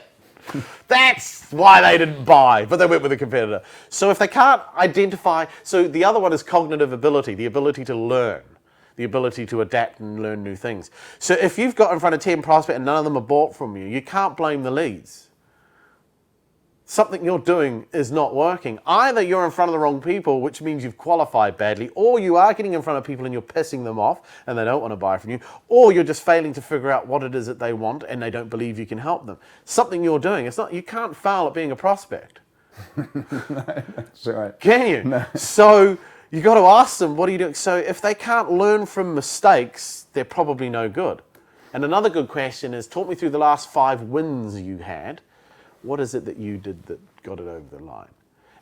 That's why they didn't buy, but they went with a competitor. So if they can't identify, so the other one is cognitive ability, the ability to learn, the ability to adapt and learn new things. So if you've got in front of 10 prospects and none of them are bought from you, you can't blame the leads. Something you're doing is not working. Either you're in front of the wrong people, which means you've qualified badly, or you are getting in front of people and you're pissing them off and they don't want to buy from you, or you're just failing to figure out what it is that they want and they don't believe you can help them. Something you're doing. It's not, you can't fail at being a prospect. No, that's right. Can you? No. So you got to ask them, what are you doing? So if they can't learn from mistakes, they're probably no good. And another good question is, talk me through the last 5 wins you had. What is it that you did that got it over the line?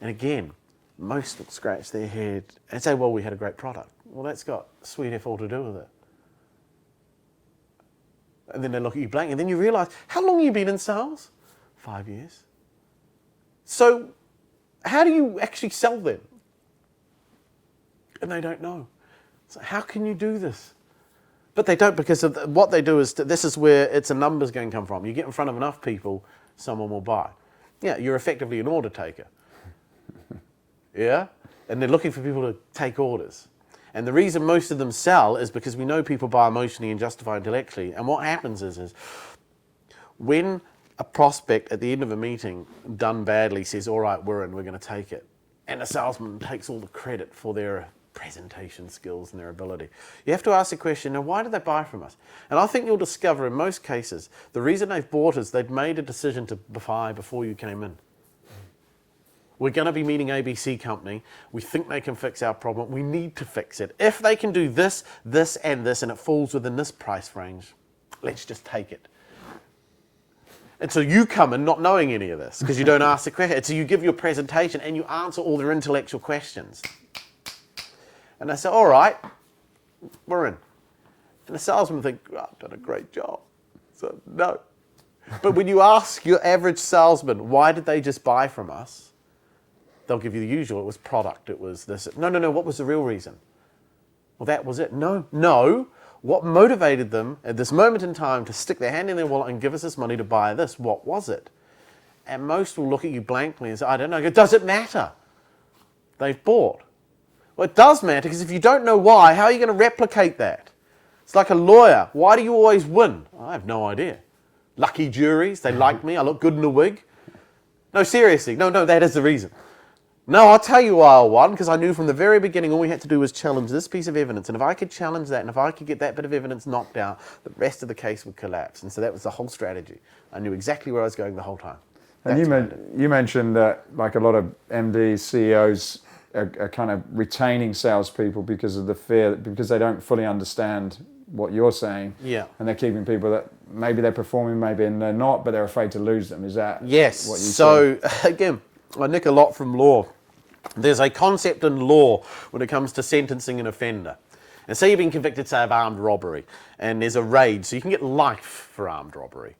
And again, most will scratch their head and say, well, we had a great product. Well, that's got sweet F all to do with it. And then they look at you blank and then you realize, how long have you been in sales? 5 years. So how do you actually sell them? And they don't know. So how can you do this? But they don't, because of what they do is, this is where it's a numbers game come from. You get in front of enough people, someone will buy. Yeah, you're effectively an order taker. Yeah? And they're looking for people to take orders. And the reason most of them sell is because we know people buy emotionally and justify intellectually. And what happens is when a prospect at the end of a meeting done badly says, all right, we're in, we're going to take it. And the salesman takes all the credit for their presentation skills and their ability. You have to ask the question, now why did they buy from us? And I think you'll discover in most cases, the reason they've bought is they've made a decision to buy before you came in. We're going to be meeting ABC company. We think they can fix our problem. We need to fix it. If they can do this, this, and this, and it falls within this price range, let's just take it. And so you come in not knowing any of this because you don't ask the question. So you give your presentation and you answer all their intellectual questions. And they say, all right, we're in. And the salesman think, oh, I've done a great job. So no. But when you ask your average salesman, why did they just buy from us? They'll give you the usual. It was product. It was this. No. What was the real reason? Well, that was it. No. What motivated them at this moment in time to stick their hand in their wallet and give us this money to buy this? What was it? And most will look at you blankly and say, I don't know. Does it matter? They've bought. Well, it does matter, because if you don't know why, how are you going to replicate that? It's like a lawyer. Why do you always win? I have no idea. Lucky juries, they like me, I look good in a wig. No, seriously, no, that is the reason. No, I'll tell you why I won, because I knew from the very beginning all we had to do was challenge this piece of evidence. And if I could challenge that, and if I could get that bit of evidence knocked out, the rest of the case would collapse. And so that was the whole strategy. I knew exactly where I was going the whole time. And you mentioned that like a lot of MDs, CEOs are kind of retaining salespeople because of the fear, because they don't fully understand what you're saying. Yeah. And they're keeping people that maybe they're performing, maybe and they're not, but they're afraid to lose them. Is that what you So again, I nick a lot from law. There's a concept in law when it comes to sentencing an offender. And say you've been convicted, say, of armed robbery, and there's a raid, so you can get life for armed robbery.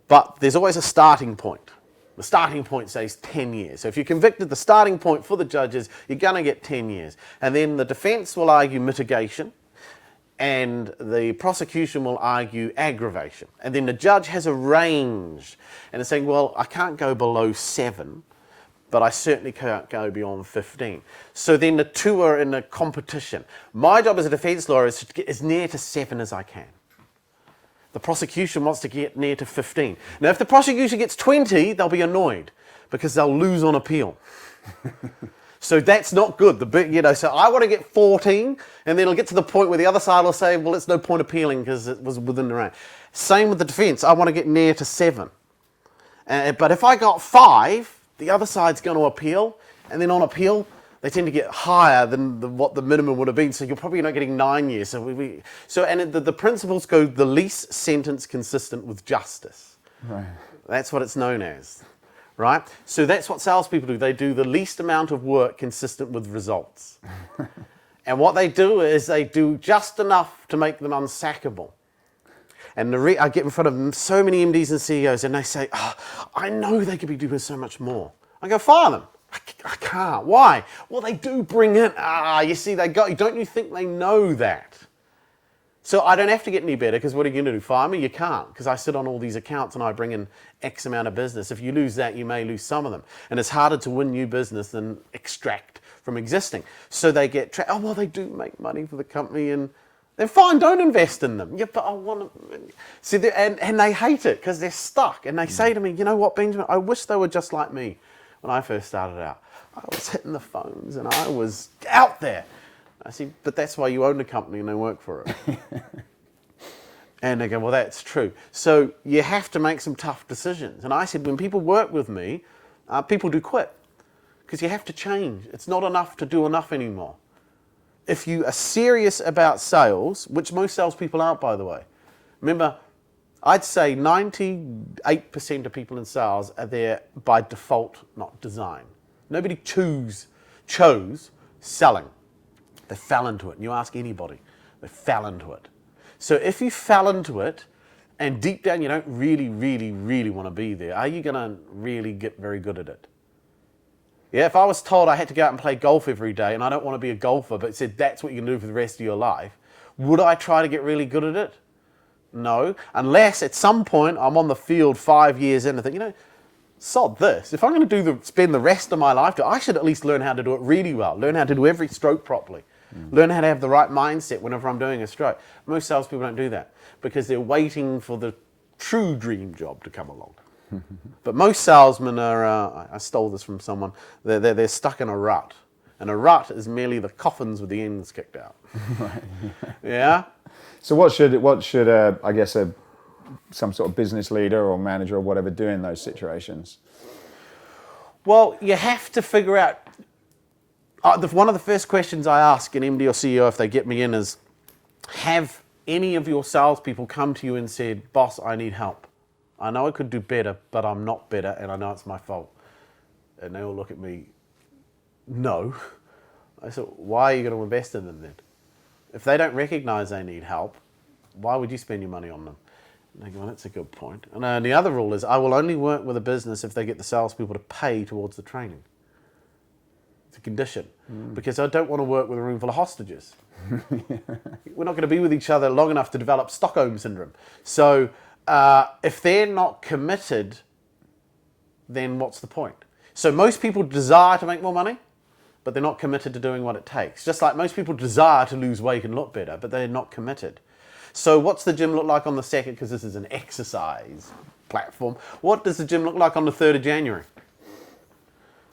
But there's always a starting point. The starting point says 10 years. So if you're convicted, the starting point for the judge is you're going to get 10 years. And then the defense will argue mitigation, and the prosecution will argue aggravation. And then the judge has a range, and it's saying, well, I can't go below 7, but I certainly can't go beyond 15. So then the two are in a competition. My job as a defense lawyer is to get as near to 7 as I can. The prosecution wants to get near to 15. Now, if the prosecution gets 20, they'll be annoyed because they'll lose on appeal. So that's not good. So I want to get 14, and then it'll get to the point where the other side will say, well, it's no point appealing because it was within the range. Same with the defense. I want to get near to 7. But if I got 5, the other side's going to appeal, and then on appeal, they tend to get higher than what the minimum would have been. So you're probably not getting 9 years. The principles go the least sentence consistent with justice. Right. That's what it's known as, right? So that's what salespeople do. They do the least amount of work consistent with results. And what they do is they do just enough to make them unsackable. And I get in front of so many MDs and CEOs, and they say, I know they could be doing so much more. I go, fire them. I can't. Why? Well, they do bring in, you see, don't you think they know that? So I don't have to get any better, because what are you going to do? Fire me? You can't, because I sit on all these accounts and I bring in X amount of business. If you lose that, you may lose some of them. And it's harder to win new business than extract from existing. So they get, they do make money for the company, and then fine, don't invest in them. Yeah, but I want to. See, and they hate it because they're stuck. And they say to me, you know what, Benjamin, I wish they were just like me. When I first started out, I was hitting the phones and I was out there. I said, but that's why you own a company and they work for it. And they go, well, that's true. So you have to make some tough decisions. And I said, when people work with me, people do quit, because you have to change. It's not enough to do enough anymore. If you are serious about sales, which most salespeople aren't, by the way. Remember, I'd say 98% of people in sales are there by default, not design. Nobody chose selling. They fell into it. And you ask anybody, they fell into it. So if you fell into it, and deep down you don't really, really, really want to be there, are you going to really get very good at it? Yeah, if I was told I had to go out and play golf every day, and I don't want to be a golfer, but it said that's what you can do for the rest of your life, would I try to get really good at it? No, unless at some point I'm on the field 5 years in and think, sod this. If I'm going to spend the rest of my life, I should at least learn how to do it really well, learn how to do every stroke properly, learn how to have the right mindset whenever I'm doing a stroke. Most salespeople don't do that because they're waiting for the true dream job to come along. But most salesmen are, I stole this from someone, they're stuck in a rut. And a rut is merely the coffins with the ends kicked out. Right. Yeah? So what should I guess some sort of business leader or manager or whatever do in those situations? Well, you have to figure out. One of the first questions I ask an MD or CEO if they get me in is, have any of your salespeople come to you and said, boss, I need help. I know I could do better, but I'm not better, and I know it's my fault. And they all look at me, no. I said, why are you going to invest in them then? If they don't recognize they need help, Why would you spend your money on them? And they go, well, that's a good point. And the other rule is, I will only work with a business if they get the salespeople to pay towards the training. It's a condition. Because I don't want to work with a room full of hostages. We're not going to be with each other long enough to develop Stockholm Syndrome. So if they're not committed, then what's the point? So most people desire to make more money, but they're not committed to doing what it takes. Just like most people desire to lose weight and look better, but they're not committed. So what's the gym look like on the 2nd? Because this is an exercise platform. What does the gym look like on the 3rd of January?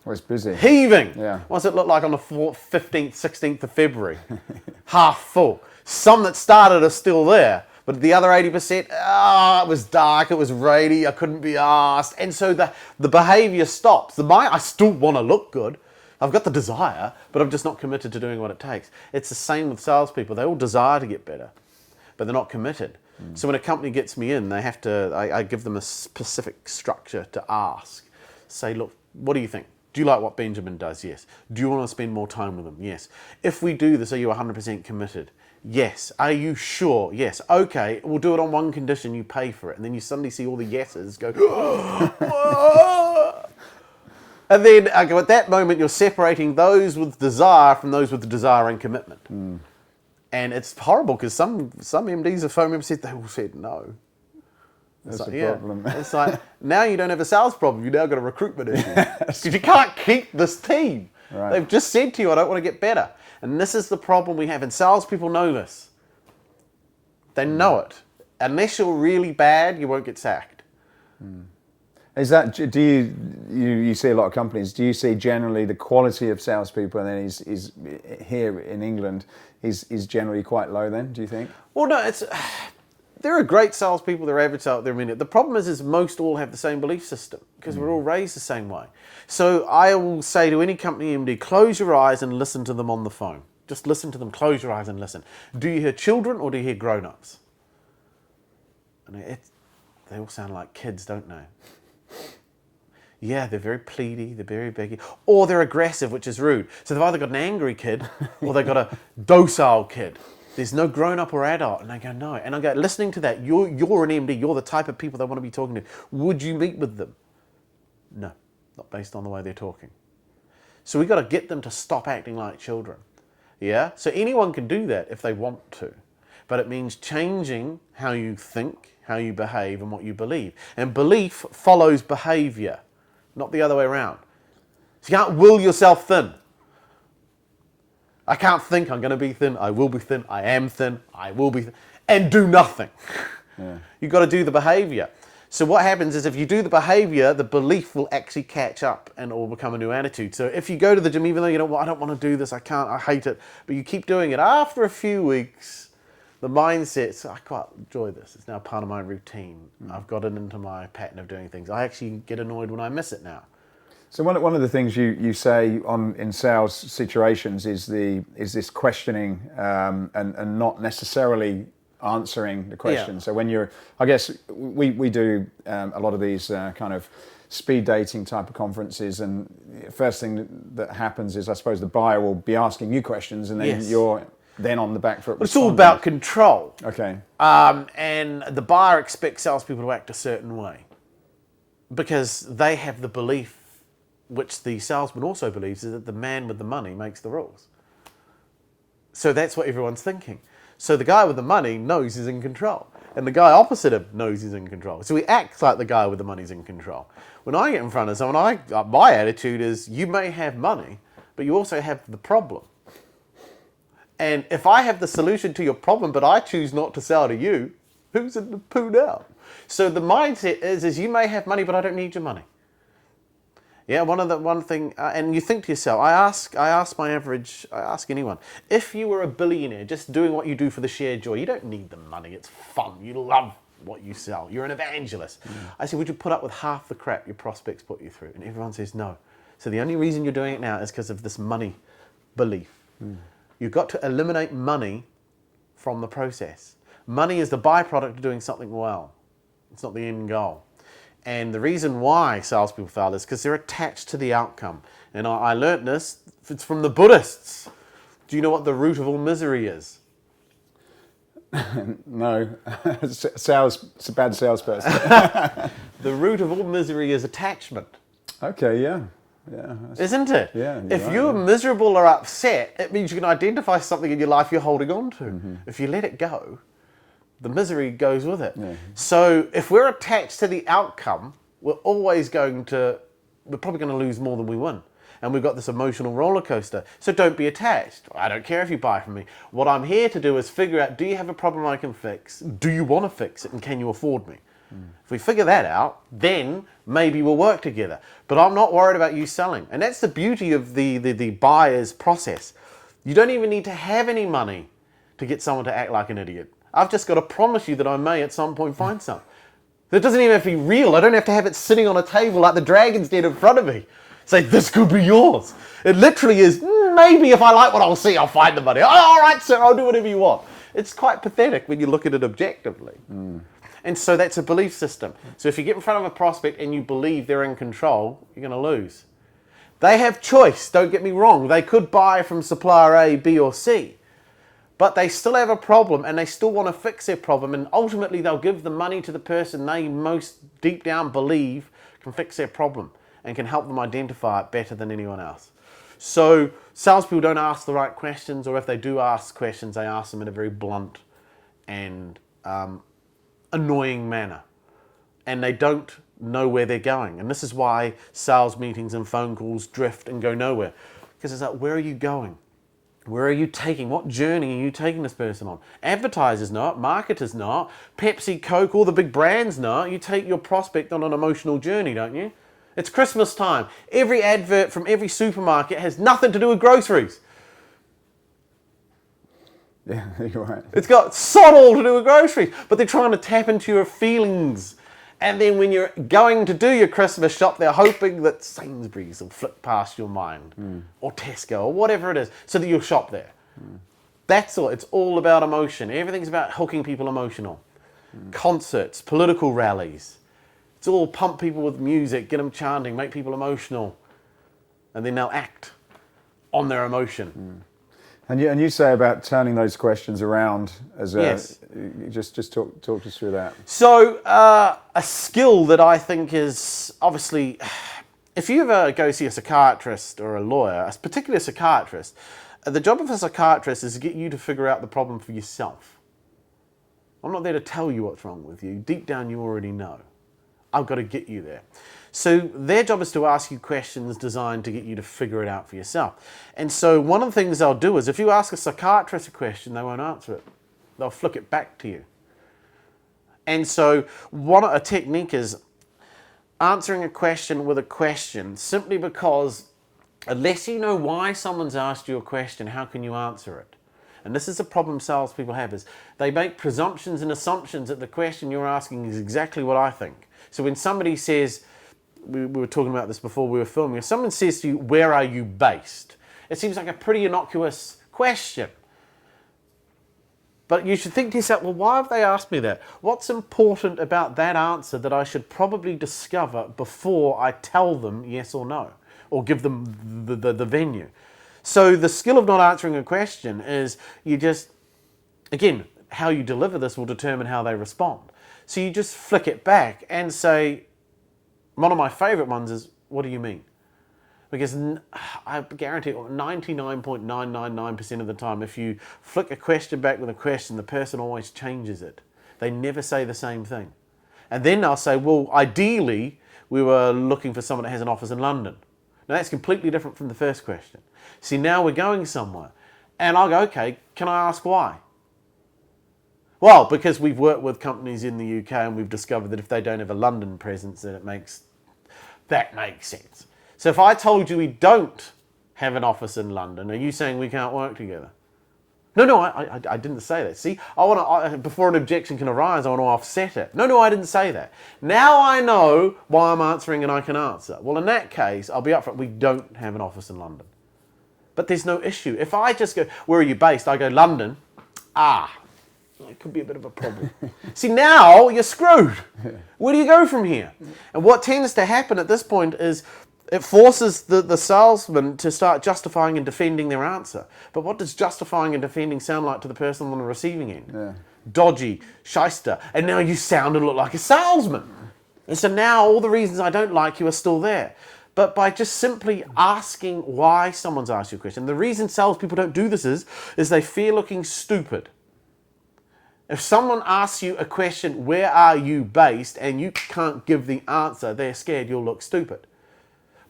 Well, it's busy. Heaving. Yeah. What's it look like on the 4th, 15th, 16th of February? Half full. Some that started are still there, but the other 80%, it was dark, it was rainy, I couldn't be asked. And so the behavior stops. I still want to look good. I've got the desire, but I'm just not committed to doing what it takes. It's the same with salespeople. They all desire to get better, but they're not committed. So when a company gets me in, they have to, I give them a specific structure to ask. Say, look, what do you think? Do you like what Benjamin does? Yes. Do you want to spend more time with him? Yes. If we do this, are you 100% committed? Yes. Are you sure? Yes. Okay, we'll do it on one condition, you pay for it. And then you suddenly see all the yeses go, and then at that moment, you're separating those with desire from those with the desire and commitment. And it's horrible because some MDs of phone members they all said no. That's a problem. It's like, now you don't have a sales problem, you've now got a recruitment issue. Because you can't keep this team. Right. They've just said to you, I don't want to get better. And this is the problem we have. And salespeople know this. They know it. Unless you're really bad, you won't get sacked. Is that, do you see a lot of companies, do you see generally the quality of salespeople and then is here in England is generally quite low then, do you think? Well, no, there are great salespeople, there are average salespeople. The problem is most all have the same belief system because we're all raised the same way. So I will say to any company MD, close your eyes and listen to them on the phone. Just listen to them, close your eyes and listen. Do you hear children or do you hear grown-ups? And they all sound like kids, don't they? Yeah, they're very pleady, they're very biggy, or they're aggressive, which is rude. So they've either got an angry kid or they've got a docile kid. There's no grown-up or adult. And I go, no. And I go, listening to that, you're an MD, you're the type of people they want to be talking to. Would you meet with them? No, not based on the way they're talking. So we've got to get them to stop acting like children. Yeah? So anyone can do that if they want to. But it means changing how you think, how you behave, and what you believe. And belief follows behavior, not the other way around. So you can't will yourself thin. I can't think I'm going to be thin, I will be thin, I am thin, I will be thin, and do nothing. Yeah. You've got to do the behavior. So what happens is if you do the behavior, the belief will actually catch up and it will become a new attitude. So if you go to the gym, even though you know, well, I don't want to do this, I can't, I hate it, but you keep doing it, after a few weeks, the mindset, I quite enjoy this, it's now part of my routine. I've got it into my pattern of doing things. I actually get annoyed when I miss it now. So one of the things you say in sales situations is this questioning and not necessarily answering the question. Yeah. So when I guess we do a lot of these kind of speed dating type of conferences, and first thing that happens is I suppose the buyer will be asking you questions, and then you're then on the back foot. It's all about control. Okay. And the buyer expects salespeople to act a certain way because they have the belief, which the salesman also believes, is that the man with the money makes the rules. So that's what everyone's thinking. So the guy with the money knows he's in control, and the guy opposite him knows he's in control. So he acts like the guy with the money's in control. When I get in front of someone, my attitude is, you may have money, but you also have the problem. And if I have the solution to your problem, but I choose not to sell to you, who's in the poo now? So the mindset is you may have money, but I don't need your money. Yeah, one thing, and you think to yourself, I ask anyone, if you were a billionaire just doing what you do for the sheer joy, you don't need the money, it's fun, you love what you sell, you're an evangelist. I say, would you put up with half the crap your prospects put you through? And everyone says no. So the only reason you're doing it now is because of this money belief. You've got to eliminate money from the process. Money is the byproduct of doing something well. It's not the end goal. And the reason why salespeople fail is because they're attached to the outcome. And I learned this, it's from the Buddhists. Do you know what the root of all misery is? No, it's a bad salesperson. The root of all misery is attachment. Okay, yeah. Isn't it? Yeah. If you're miserable or upset, it means you can identify something in your life you're holding on to. Mm-hmm. If you let it go, the misery goes with it. Yeah. So if we're attached to the outcome, we're probably going to lose more than we win. And we've got this emotional roller coaster. So don't be attached. I don't care if you buy from me. What I'm here to do is figure out, do you have a problem I can fix? Do you want to fix it? And can you afford me? If we figure that out, then maybe we'll work together. But I'm not worried about you selling. And that's the beauty of the buyer's process. You don't even need to have any money to get someone to act like an idiot. I've just got to promise you that I may at some point find some. It doesn't even have to be real. I don't have to have it sitting on a table like the Dragon's Den in front of me. Say, this could be yours. It literally is, maybe if I like what I'll see, I'll find the money. Oh, all right, sir, I'll do whatever you want. It's quite pathetic when you look at it objectively. And so that's a belief system. So if you get in front of a prospect and you believe they're in control, you're going to lose. They have choice, don't get me wrong. They could buy from supplier A, B, or C. But they still have a problem and they still want to fix their problem. And ultimately, they'll give the money to the person they most deep down believe can fix their problem and can help them identify it better than anyone else. So salespeople don't ask the right questions, or if they do ask questions, they ask them in a very blunt and annoying manner. And they don't know where they're going. And this is why sales meetings and phone calls drift and go nowhere. Because it's like, where are you going? Where are you taking? What journey are you taking this person on? Advertisers know it, marketers know it, Pepsi, Coke, all the big brands know it. You take your prospect on an emotional journey, don't you? It's Christmas time. Every advert from every supermarket has nothing to do with groceries. Yeah, you're right. It's got sod all to do with groceries, but they're trying to tap into your feelings. And then when you're going to do your Christmas shop, they're hoping that Sainsbury's will flick past your mind, or Tesco, or whatever it is, so that you'll shop there. That's all. It's all about emotion. Everything's about hooking people emotional. Concerts, political rallies. It's all pump people with music, get them chanting, make people emotional, and then they'll act on their emotion. And you say about turning those questions around as a... Yes. Just talk us through that. So a skill that I think is obviously, if you ever go see a psychiatrist or a lawyer, particularly a psychiatrist, the job of a psychiatrist is to get you to figure out the problem for yourself. I'm not there to tell you what's wrong with you. Deep down you already know. I've got to get you there. So their job is to ask you questions designed to get you to figure it out for yourself. And so one of the things they'll do is if you ask a psychiatrist a question, they won't answer it. They'll flick it back to you. And so a technique is answering a question with a question, simply because unless you know why someone's asked you a question, how can you answer it? And this is the problem salespeople have, is they make presumptions and assumptions that the question you're asking is exactly what I think. So when somebody says, we were talking about this before we were filming, if someone says to you, where are you based? It seems like a pretty innocuous question. But you should think to yourself, well, why have they asked me that? What's important about that answer that I should probably discover before I tell them yes or no, or give them the venue? So the skill of not answering a question is you just, again, how you deliver this will determine how they respond. So you just flick it back and say, one of my favorite ones is, what do you mean? Because I guarantee 99.999% of the time, if you flick a question back with a question, the person always changes it. They never say the same thing. And then they'll say, well, ideally, we were looking for someone that has an office in London. Now, that's completely different from the first question. See, now we're going somewhere. And I'll go, okay, can I ask why? Well, because we've worked with companies in the UK and we've discovered that if they don't have a London presence, then that makes sense. So if I told you we don't have an office in London, are you saying we can't work together? No, I didn't say that. See, before an objection can arise, I want to offset it. No, I didn't say that. Now I know why I'm answering and I can answer. Well, in that case, I'll be upfront. We don't have an office in London. But there's no issue. If I just go, where are you based? I go, London. It could be a bit of a problem. See, now you're screwed. Where do you go from here? And what tends to happen at this point is It forces the salesman to start justifying and defending their answer. But what does justifying and defending sound like to the person on the receiving end? Yeah. Dodgy, shyster, and now you sound and look like a salesman. And so now all the reasons I don't like you are still there. But by just simply asking why someone's asked you a question, the reason salespeople don't do this is they fear looking stupid. If someone asks you a question, where are you based, and you can't give the answer, they're scared you'll look stupid.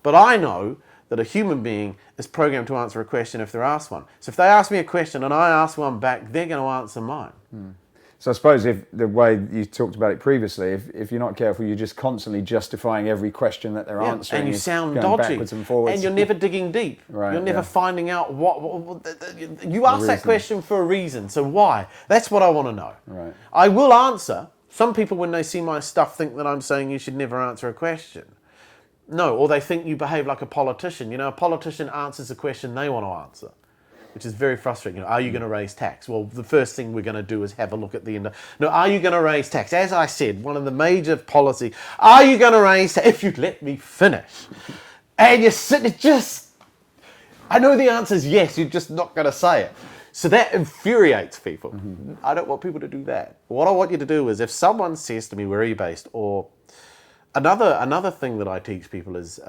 But I know that a human being is programmed to answer a question if they're asked one. So if they ask me a question and I ask one back, they're going to answer mine. So I suppose if the way you talked about it previously, if you're not careful, you're just constantly justifying every question that they're answering. And you sound going dodgy. Backwards and forwards. And you're never digging deep. Right, you're never yeah. finding out you asked that question for a reason. So why? That's what I want to know. Right. I will answer. Some people, when they see my stuff, think that I'm saying you should never answer a question. No, or they think you behave like a politician. You know, a politician answers a question they want to answer, which is very frustrating. You know, are you going to raise tax? Well, the first thing we're going to do is have a look at the end. No, are you going to raise tax? As I said, one of the major policy, are you going to raise tax? If you'd let me finish. And you're sitting just, I know the answer is yes, you're just not going to say it. So that infuriates people. Mm-hmm. I don't want people to do that. What I want you to do is if someone says to me, where are you based? Or another thing that I teach people is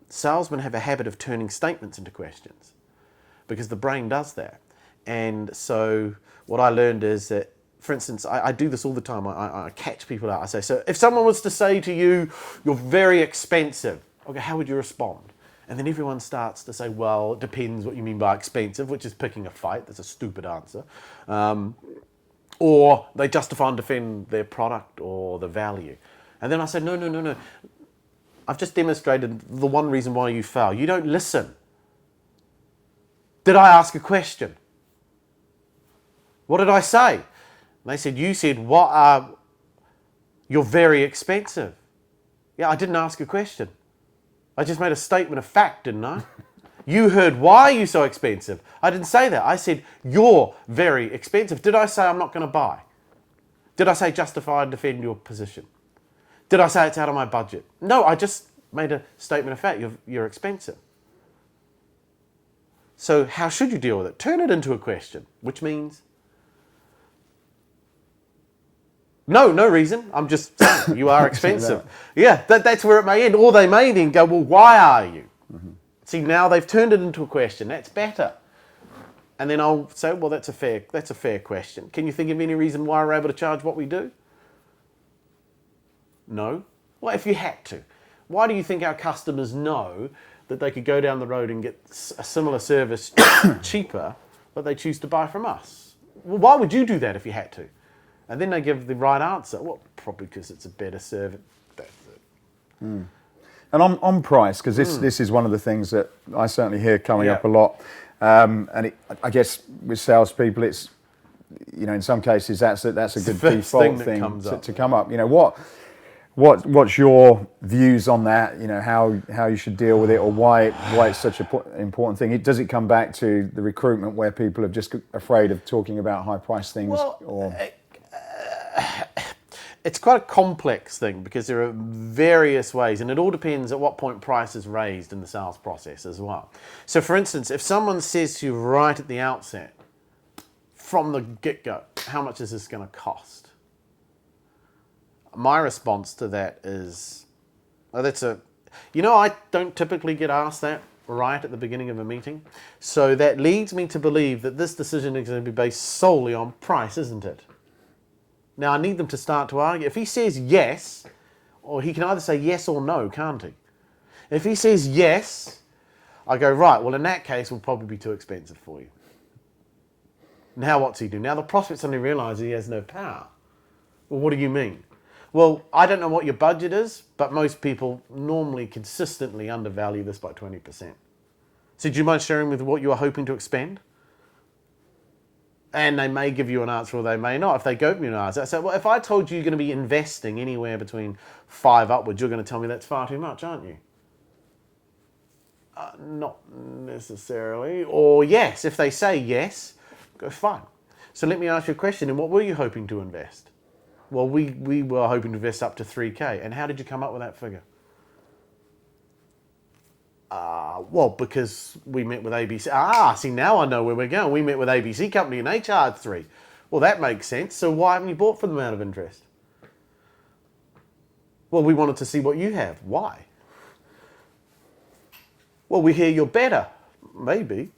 salesmen have a habit of turning statements into questions, because the brain does that. And so what I learned is that, for instance, I do this all the time. I catch people out. I say, so if someone was to say to you, you're very expensive, okay, how would you respond? And then everyone starts to say, well, it depends what you mean by expensive, which is picking a fight. That's a stupid answer. Or they justify and defend their product or the value. And then I said, no. I've just demonstrated the one reason why you fail. You don't listen. Did I ask a question? What did I say? And they said, you said, you're very expensive. Yeah, I didn't ask a question. I just made a statement of fact, didn't I? You heard, why are you so expensive? I didn't say that. I said, you're very expensive. Did I say I'm not going to buy? Did I say justify and defend your position? Did I say it's out of my budget? No, I just made a statement of fact. You're expensive. So how should you deal with it? Turn it into a question, which means, no reason. I'm just saying you are expensive. Yeah, that's where it may end. Or they may then go, well, why are you? Mm-hmm. See, now they've turned it into a question. That's better. And then I'll say, well, that's a fair question. Can you think of any reason why we're able to charge what we do? No. Well, if you had to, why do you think our customers know that they could go down the road and get a similar service cheaper, but they choose to buy from us? Well, why would you do that if you had to? And then they give the right answer. Well, probably because it's a better service. That's it. Mm. And on price, because this is one of the things that I certainly hear coming up a lot. I guess with salespeople, it's, you know, in some cases that's a good default thing to come up. You know, what's your views on that? You know, how you should deal with it, or why it's such an important thing? Does it come back to the recruitment where people are just afraid of talking about high price things? Well, it's quite a complex thing, because there are various ways, and it all depends at what point price is raised in the sales process as well. So for instance, if someone says to you right at the outset, from the get-go, how much is this going to cost? My response to that is, I don't typically get asked that right at the beginning of a meeting. So that leads me to believe that this decision is going to be based solely on price, isn't it? Now I need them to start to argue. If he says yes, or he can either say yes or no, can't he? If he says yes, I go, right, well in that case we'll probably be too expensive for you. Now what's he do? Now the prospect suddenly realises he has no power. Well, what do you mean? Well, I don't know what your budget is, but most people normally consistently undervalue this by 20%. So do you mind sharing with what you are hoping to expend? And they may give you an answer or they may not. If they go to me and answer, I say, well, if I told you you're going to be investing anywhere between 5 upwards, you're going to tell me that's far too much, aren't you? Not necessarily. Or yes, if they say yes, go fine. So let me ask you a question. And what were you hoping to invest? Well, we were hoping to invest up to 3K. And how did you come up with that figure? Well, because we met with ABC. See, now I know where we're going. We met with ABC Company and they charged 3. Well, that makes sense. So why haven't you bought for them out of interest? Well, we wanted to see what you have. Why? Well, we hear you're better. Maybe.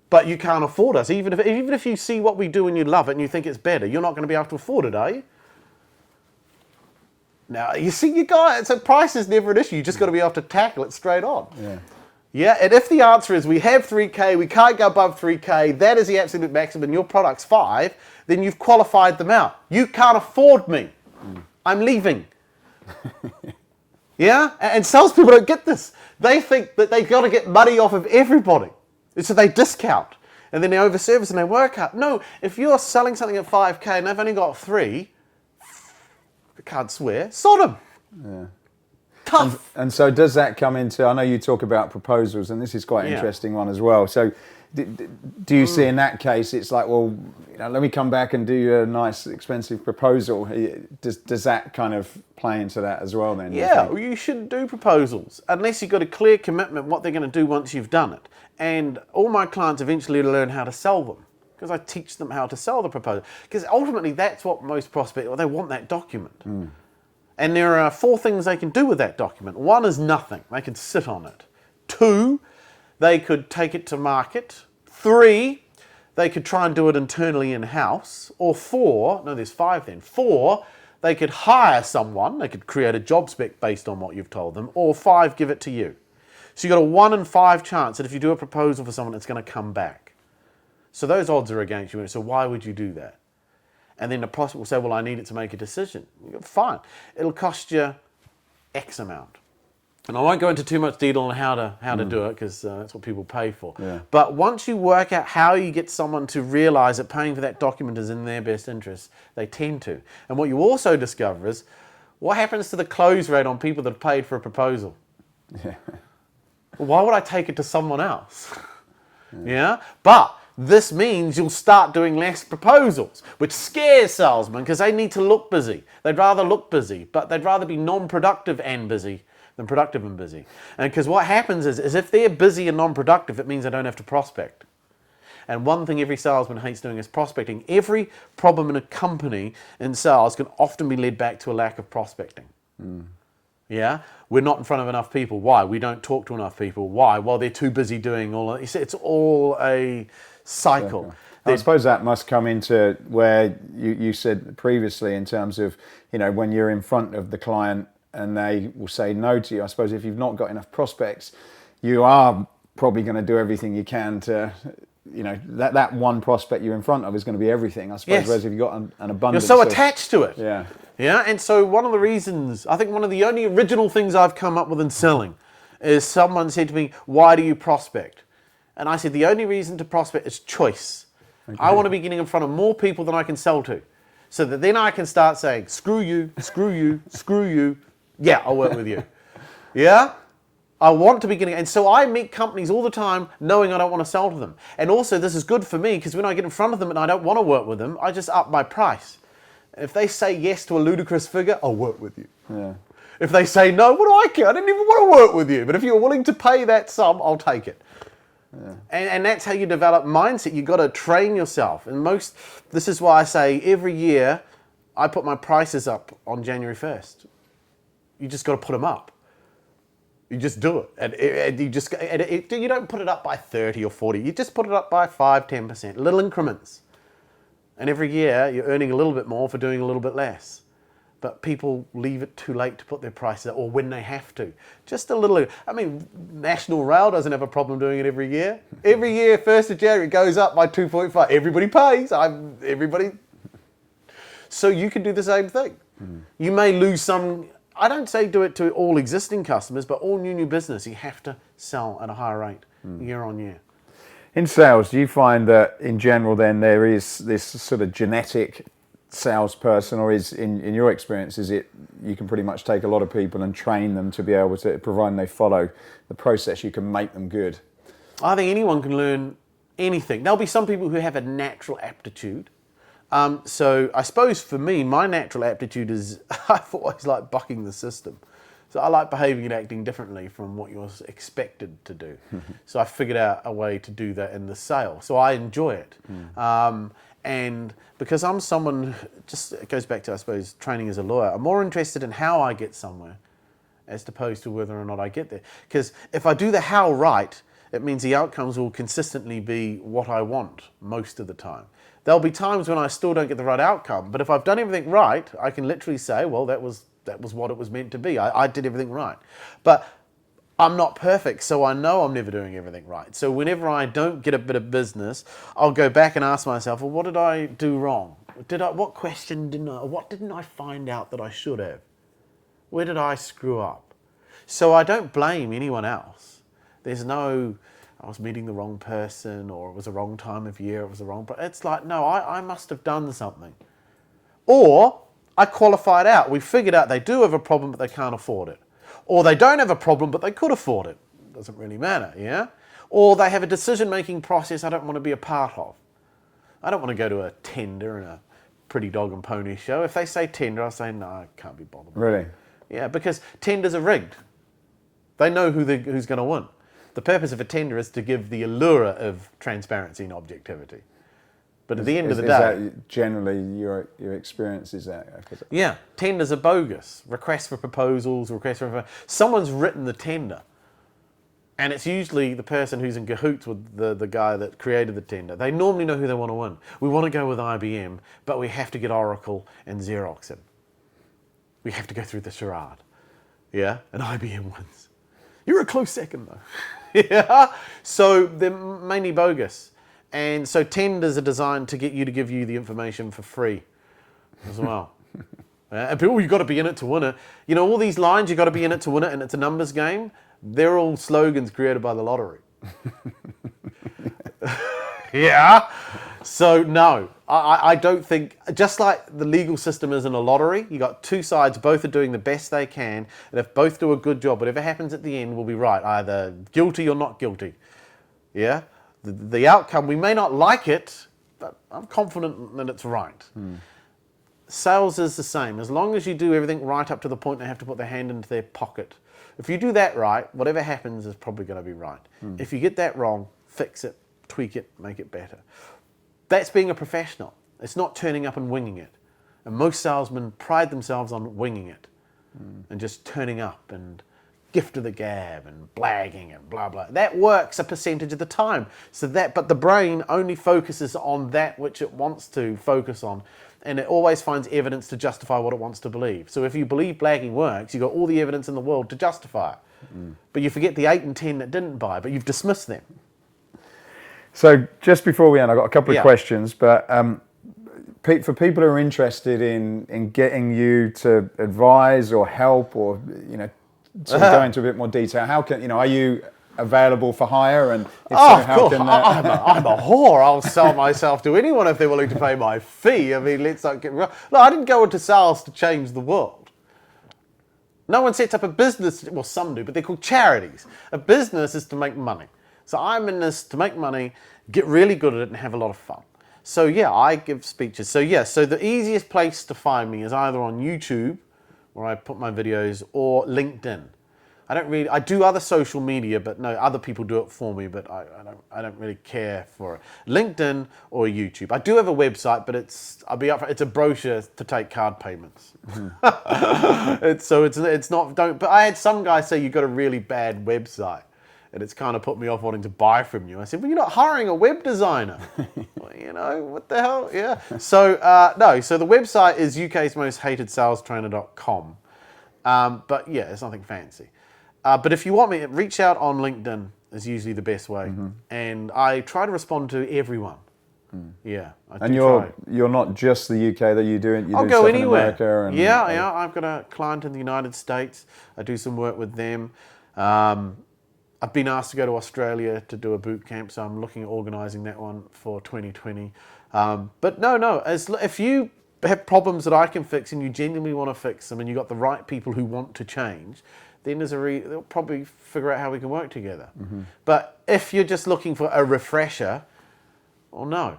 But you can't afford us. Even if you see what we do and you love it and you think it's better, you're not going to be able to afford it, are you? Now, you see, you guys, so price is never an issue. You just got to be able to tackle it straight on. Yeah. Yeah, and if the answer is we have 3K, we can't go above 3K, that is the absolute maximum, and your product's 5, then you've qualified them out. You can't afford me. I'm leaving. Yeah? And salespeople don't get this. They think that they've got to get money off of everybody. So they discount. And then they overservice and they work out. No, if you're selling something at 5K and they've only got 3, I can't swear, Sodom. Yeah. Tough. And so does that come into, I know you talk about proposals, and this is quite an interesting one as well. So do you see in that case, it's like, well, let me come back and do you a nice expensive proposal. Does that kind of play into that as well then? Yeah, well, you shouldn't do proposals unless you've got a clear commitment what they're going to do once you've done it. And all my clients eventually learn how to sell them because I teach them how to sell the proposal. Because ultimately that's what most prospects, they want that document. And there are 4 things they can do with that document. 1 is nothing. They can sit on it. 2, they could take it to market. 3, they could try and do it internally in-house. Or 4, no, there's 5 then. 4, they could hire someone. They could create a job spec based on what you've told them. Or 5, give it to you. So you've got a 1 in 5 chance that if you do a proposal for someone, it's going to come back. So those odds are against you. So why would you do that? And then the prospect will say, well, I need it to make a decision. You go, fine. It'll cost you X amount. And I won't go into too much detail on how to do it because that's what people pay for. Yeah. But once you work out how you get someone to realize that paying for that document is in their best interest, they tend to. And what you also discover is what happens to the close rate on people that have paid for a proposal? Yeah. Why would I take it to someone else? Yeah? But this means you'll start doing less proposals, which scares salesmen because they need to look busy. They'd rather look busy, but they'd rather be non-productive and busy than productive and busy. And because what happens is if they're busy and non-productive, it means they don't have to prospect. And one thing every salesman hates doing is prospecting. Every problem in a company in sales can often be led back to a lack of prospecting. Yeah? We're not in front of enough people. Why? We don't talk to enough people. Why? Well, they're too busy doing all that. It's all a cycle. I suppose that must come into where you said previously in terms of, when you're in front of the client and they will say no to you. I suppose if you've not got enough prospects, you are probably going to do everything you can to, that one prospect you're in front of is going to be everything, I suppose. Yes. Whereas if you've got an abundance You're so attached to it. Yeah. Yeah, and so one of the reasons, I think one of the only original things I've come up with in selling is someone said to me, why do you prospect? And I said, the only reason to prospect is choice. Okay. I want to be getting in front of more people than I can sell to. So that then I can start saying, screw you, screw you, screw you. Yeah, I'll work with you. Yeah? I want to be getting, and so I meet companies all the time knowing I don't want to sell to them. And also this is good for me because when I get in front of them and I don't want to work with them, I just up my price. If they say yes to a ludicrous figure, I'll work with you. Yeah. If they say no, what do I care? I didn't even want to work with you. But if you're willing to pay that sum, I'll take it. Yeah. And that's how you develop mindset. You've got to train yourself. And this is why I say every year I put my prices up on January 1st. You just got to put them up. You just do it. And you don't put it up by 30 or 40. You just put it up by 5, 10%, little increments. And every year you're earning a little bit more for doing a little bit less. But people leave it too late to put their prices up, or when they have to. Just a little. I mean, National Rail doesn't have a problem doing it every year. Every year, 1st of January, it goes up by 2.5. Everybody pays. Everybody. So you can do the same thing. You may lose some. I don't say do it to all existing customers, but all new business, you have to sell at a higher rate year on year. In sales, do you find that in general then there is this sort of genetic salesperson, or is in your experience, is it you can pretty much take a lot of people and train them to be able to, providing they follow the process, you can make them good? I think anyone can learn anything. There'll be some people who have a natural aptitude. So I suppose for me, my natural aptitude is I've always liked bucking the system. So I like behaving and acting differently from what you're expected to do. So I figured out a way to do that in the sale. So I enjoy it. And because I'm someone, just it goes back to, I suppose, training as a lawyer, I'm more interested in how I get somewhere as opposed to whether or not I get there. Because if I do the how right, it means the outcomes will consistently be what I want most of the time. There'll be times when I still don't get the right outcome, but if I've done everything right, I can literally say, well, that was what it was meant to be. I did everything right. But I'm not perfect, so I know I'm never doing everything right. So whenever I don't get a bit of business, I'll go back and ask myself, well, what did I do wrong? What question what didn't I find out that I should have? Where did I screw up? So I don't blame anyone else. There's no, I was meeting the wrong person, or it was the wrong time of year, it was the wrong, it's like, no, I must have done something. Or I qualified out. We figured out they do have a problem, but they can't afford it. Or they don't have a problem, but they could afford it. Doesn't really matter, yeah? Or they have a decision-making process I don't want to be a part of. I don't want to go to a tender and a pretty dog and pony show. If they say tender, I'll say, no, I can't be bothered. Really? Yeah, because tenders are rigged. They know who's going to win. The purpose of a tender is to give the allure of transparency and objectivity. But at the end of the day... Is that generally your experience, is that? Yeah, tenders are bogus. Requests for proposals, someone's written the tender. And it's usually the person who's in cahoots with the guy that created the tender. They normally know who they want to win. We want to go with IBM, but we have to get Oracle and Xerox in. We have to go through the charade. Yeah, and IBM wins. You're a close second though. Yeah, so they're mainly bogus. And so tenders are designed to get you to give you the information for free as well. And people, you've got to be in it to win it. You know, all these lines, you've got to be in it to win it, and it's a numbers game. They're all slogans created by the lottery. Yeah. So no, I don't think, just like the legal system is in a lottery, you got two sides, both are doing the best they can, and if both do a good job, whatever happens at the end will be right, either guilty or not guilty. Yeah. The outcome, we may not like it, but I'm confident that it's right. Sales is the same. As long as you do everything right up to the point they have to put their hand into their pocket. If you do that right, whatever happens is probably going to be right. If you get that wrong, fix it, tweak it, make it better. That's being a professional. It's not turning up and winging it. And most salesmen pride themselves on winging it and just turning up and gift of the gab and blagging and blah, blah. That works a percentage of the time. But the brain only focuses on that which it wants to focus on. And it always finds evidence to justify what it wants to believe. So if you believe blagging works, you've got all the evidence in the world to justify it. But you forget the 8 and 10 that didn't buy, but you've dismissed them. So just before we end, I've got a couple of questions, but for people who are interested in getting you to advise or help or, sort of go into a bit more detail, how can, are you available for hire? And if so, of course. I'm a whore. I'll sell myself to anyone if they're willing to pay my fee. I mean, let's not get wrong. No, I didn't go into sales to change the world. No one sets up a business, well, some do, but they're called charities. A business is to make money. So I'm in this to make money, get really good at it, and have a lot of fun. So yeah, I give speeches. So the easiest place to find me is either on YouTube, where I put my videos, or LinkedIn. I do other social media, but no, other people do it for me, but I don't really care for it. LinkedIn or YouTube. I do have a website, but it's a brochure to take card payments. It's not, but I had some guy say, you've got a really bad website. And it's kind of put me off wanting to buy from you. I said, well, you're not hiring a web designer. Well, what the hell? Yeah. So, so the website is uksmosthatedSalesTrainer.com. But yeah, it's nothing fancy. But if you want me, reach out on LinkedIn is usually the best way. And I try to respond to everyone. Yeah. You're not just the UK that you do. I'll go stuff anywhere. In America and, yeah. I've got a client in the United States. I do some work with them. I've been asked to go to Australia to do a boot camp, so I'm looking at organising that one for 2020. But no, if you have problems that I can fix and you genuinely want to fix them and you've got the right people who want to change, then they'll probably figure out how we can work together. But if you're just looking for a refresher, well, no,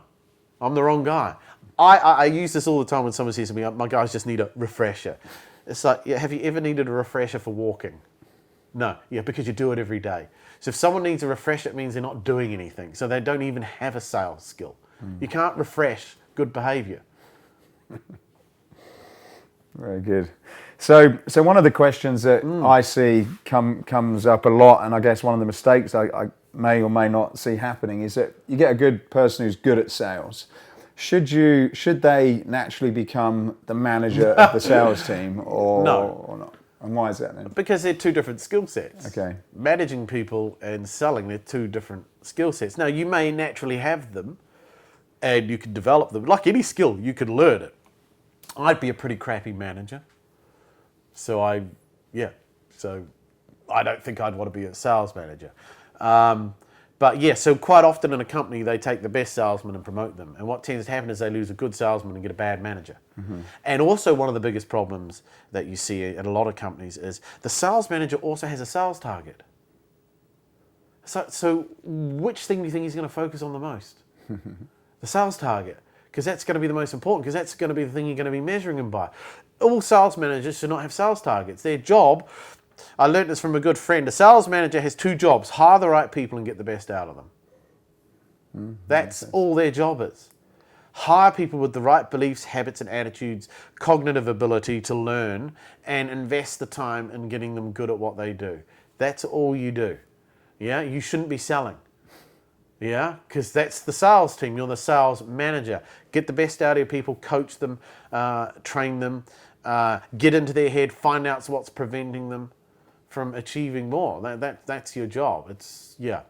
I'm the wrong guy. I use this all the time when someone says to me, my guys just need a refresher. It's like, yeah, have you ever needed a refresher for walking? No, yeah, because you do it every day. So if someone needs a refresher, it means they're not doing anything. So they don't even have a sales skill. You can't refresh good behavior. Very good. So one of the questions that I see comes up a lot, and I guess one of the mistakes I may or may not see happening is that you get a good person who's good at sales. Should they naturally become the manager of the sales team, or not? And why is that then? Because they're two different skill sets. Okay. Managing people and selling, they're two different skill sets. Now, you may naturally have them, and you can develop them. Like any skill, you can learn it. I'd be a pretty crappy manager. So I don't think I'd want to be a sales manager. But yeah, so quite often in a company, they take the best salesman and promote them. And what tends to happen is they lose a good salesman and get a bad manager. And also one of the biggest problems that you see in a lot of companies is the sales manager also has a sales target. So which thing do you think he's going to focus on the most? The sales target. Because that's going to be the most important, because that's going to be the thing you're going to be measuring them by. All sales managers should not have sales targets. Their job, I learned this from a good friend, a sales manager has two jobs: hire the right people and get the best out of them. That's all their job is. Hire people with the right beliefs, habits and attitudes, cognitive ability to learn, and invest the time in getting them good at what they do. That's all you do. Yeah, you shouldn't be selling. Yeah, because that's the sales team. You're the sales manager. Get the best out of your people, coach them, train them, get into their head, find out what's preventing them from achieving more. That's your job.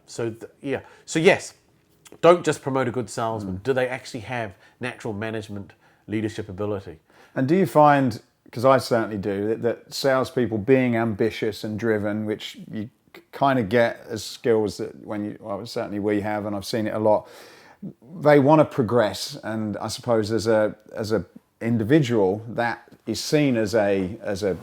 So yes, don't just promote a good salesman. Do they actually have natural management leadership ability? And do you find, because I certainly do, that salespeople being ambitious and driven, which you kind of get as skills that certainly we have, and I've seen it a lot, they want to progress, and I suppose as a individual that is seen as a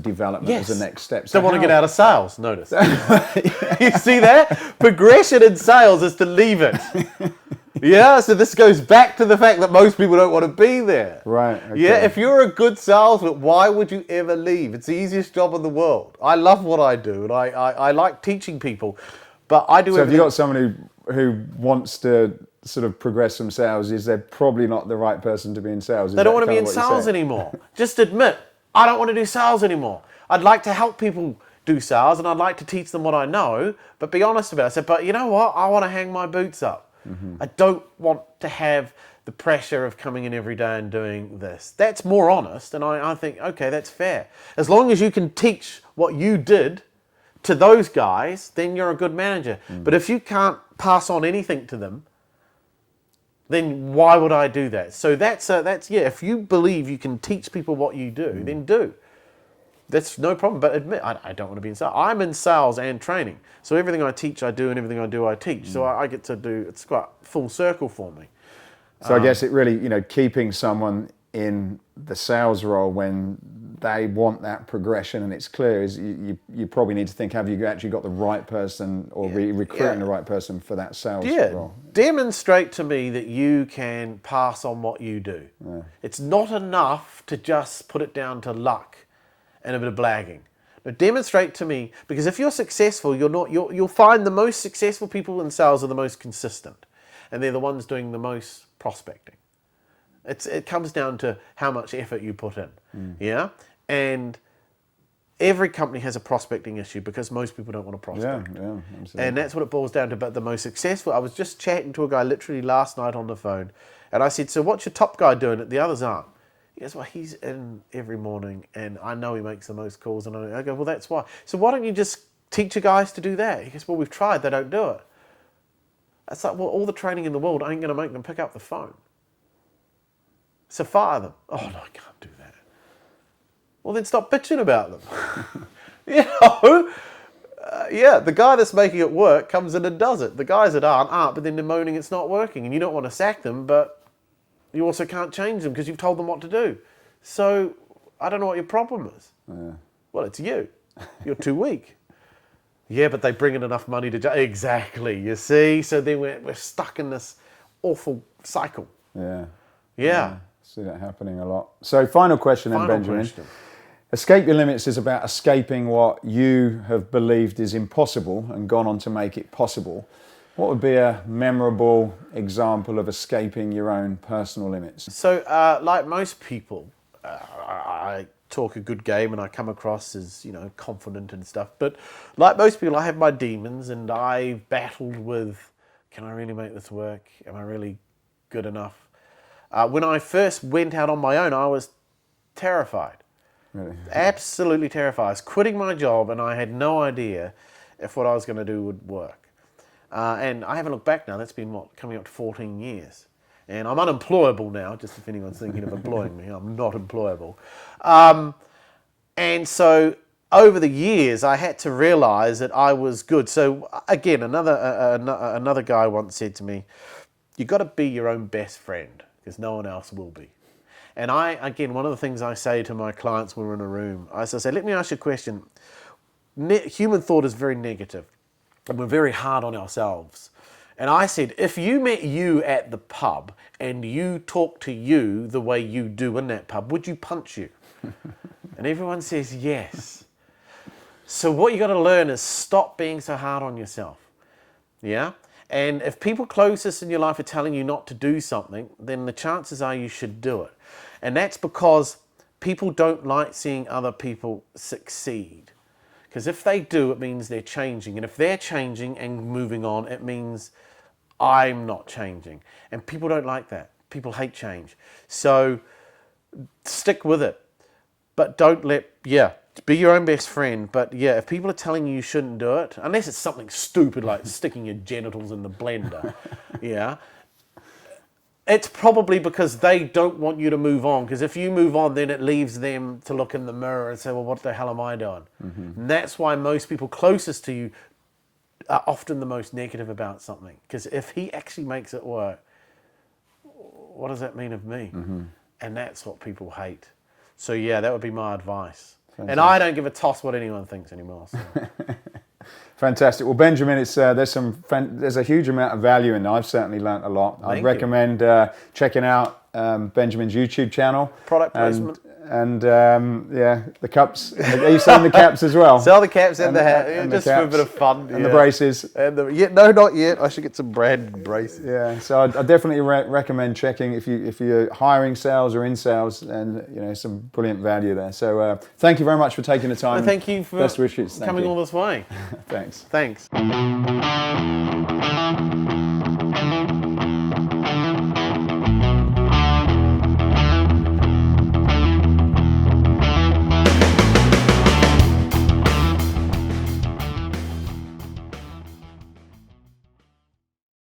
development, as a next step. So they want to get out of sales, notice. You see that? Progression in sales is to leave it. Yeah, so this goes back to the fact that most people don't want to be there. Right. Okay. Yeah, if you're a good salesman, why would you ever leave? It's the easiest job in the world. I love what I do, and I like teaching people, but I do. So if you've got someone who wants to sort of progress themselves, is they're probably not the right person to be in sales. They don't want to be in sales anymore. Just admit, I don't want to do sales anymore. I'd like to help people do sales, and I'd like to teach them what I know, but be honest about it. I said, but you know what? I want to hang my boots up. I don't want to have the pressure of coming in every day and doing this. That's more honest, and I think, okay, that's fair. As long as you can teach what you did to those guys, then you're a good manager. But if you can't pass on anything to them, then why would I do that? So that's if you believe you can teach people what you do, then do. That's no problem, but admit, I don't want to be in sales. I'm in sales and training. So everything I teach, I do, and everything I do, I teach. So I get to do, it's quite full circle for me. So I guess it really, keeping someone in the sales role when they want that progression and it's clear is you probably need to think, have you actually got the right person or recruiting the right person for that sales role? Demonstrate to me that you can pass on what you do. Yeah. It's not enough to just put it down to luck and a bit of blagging. But demonstrate to me, because if you're successful, you'll find the most successful people in sales are the most consistent, and they're the ones doing the most prospecting. It comes down to how much effort you put in, yeah? And every company has a prospecting issue because most people don't want to prospect. Yeah, absolutely. And that's what it boils down to. But the most successful, I was just chatting to a guy literally last night on the phone, and I said, so what's your top guy doing that the others aren't? He goes, well, he's in every morning, and I know he makes the most calls. And I go, well, that's why. So why don't you just teach your guys to do that? He goes, well, we've tried. They don't do it. It's like, well, all the training in the world ain't going to make them pick up the phone. So fire them. Oh, no, I can't do that. Well, then stop bitching about them. The guy that's making it work comes in and does it. The guys that aren't, but then they're moaning it's not working. And you don't want to sack them, but you also can't change them because you've told them what to do. So I don't know what your problem is. Yeah. Well, it's you. You're too weak. Yeah, but they bring in enough money to... Exactly, you see? So then we're stuck in this awful cycle. Yeah. Yeah. See that happening a lot. So final question then, Benjamin. Escape Your Limits is about escaping what you have believed is impossible and gone on to make it possible. What would be a memorable example of escaping your own personal limits? So, like most people, I talk a good game and I come across as, confident and stuff. But like most people, I have my demons and I battled with, can I really make this work? Am I really good enough? When I first went out on my own, I was terrified. Really? Absolutely terrified. I was quitting my job and I had no idea if what I was going to do would work. And I haven't looked back now. That's been, coming up to 14 years. And I'm unemployable now, just if anyone's thinking of employing me. I'm not employable. And so over the years, I had to realize that I was good. So again, another guy once said to me, you've got to be your own best friend because no one else will be. And one of the things I say to my clients when we're in a room, I say, let me ask you a question. Human thought is very negative, and we're very hard on ourselves. And I said, if you met you at the pub and you talked to you the way you do in that pub, would you punch you? And everyone says yes. So what you got to learn is stop being so hard on yourself. Yeah? And if people closest in your life are telling you not to do something, then the chances are you should do it. And that's because people don't like seeing other people succeed. Because if they do, it means they're changing. And if they're changing and moving on, it means I'm not changing. And people don't like that. People hate change. So stick with it. But don't be your own best friend. But if people are telling you shouldn't do it, unless it's something stupid like sticking your genitals in the blender, it's probably because they don't want you to move on. Because if you move on, then it leaves them to look in the mirror and say, well, what the hell am I doing? Mm-hmm. And that's why most people closest to you are often the most negative about something. Because if he actually makes it work, what does that mean of me? Mm-hmm. And that's what people hate. So that would be my advice. Fantastic. And I don't give a toss what anyone thinks anymore. So. Fantastic. Well, Benjamin, there's a huge amount of value in there. I've certainly learnt a lot. I'd recommend checking out Benjamin's YouTube channel. Product placement. And the cups. Are you selling the caps as well? Sell the caps and the hat, just for a bit of fun. And the braces. And no, not yet. I should get some branded braces. Yeah, so I definitely recommend checking if you're hiring sales or in sales, and some brilliant value there. So thank you very much for taking the time. Thank you for best wishes. coming all this way. Thanks. Thanks.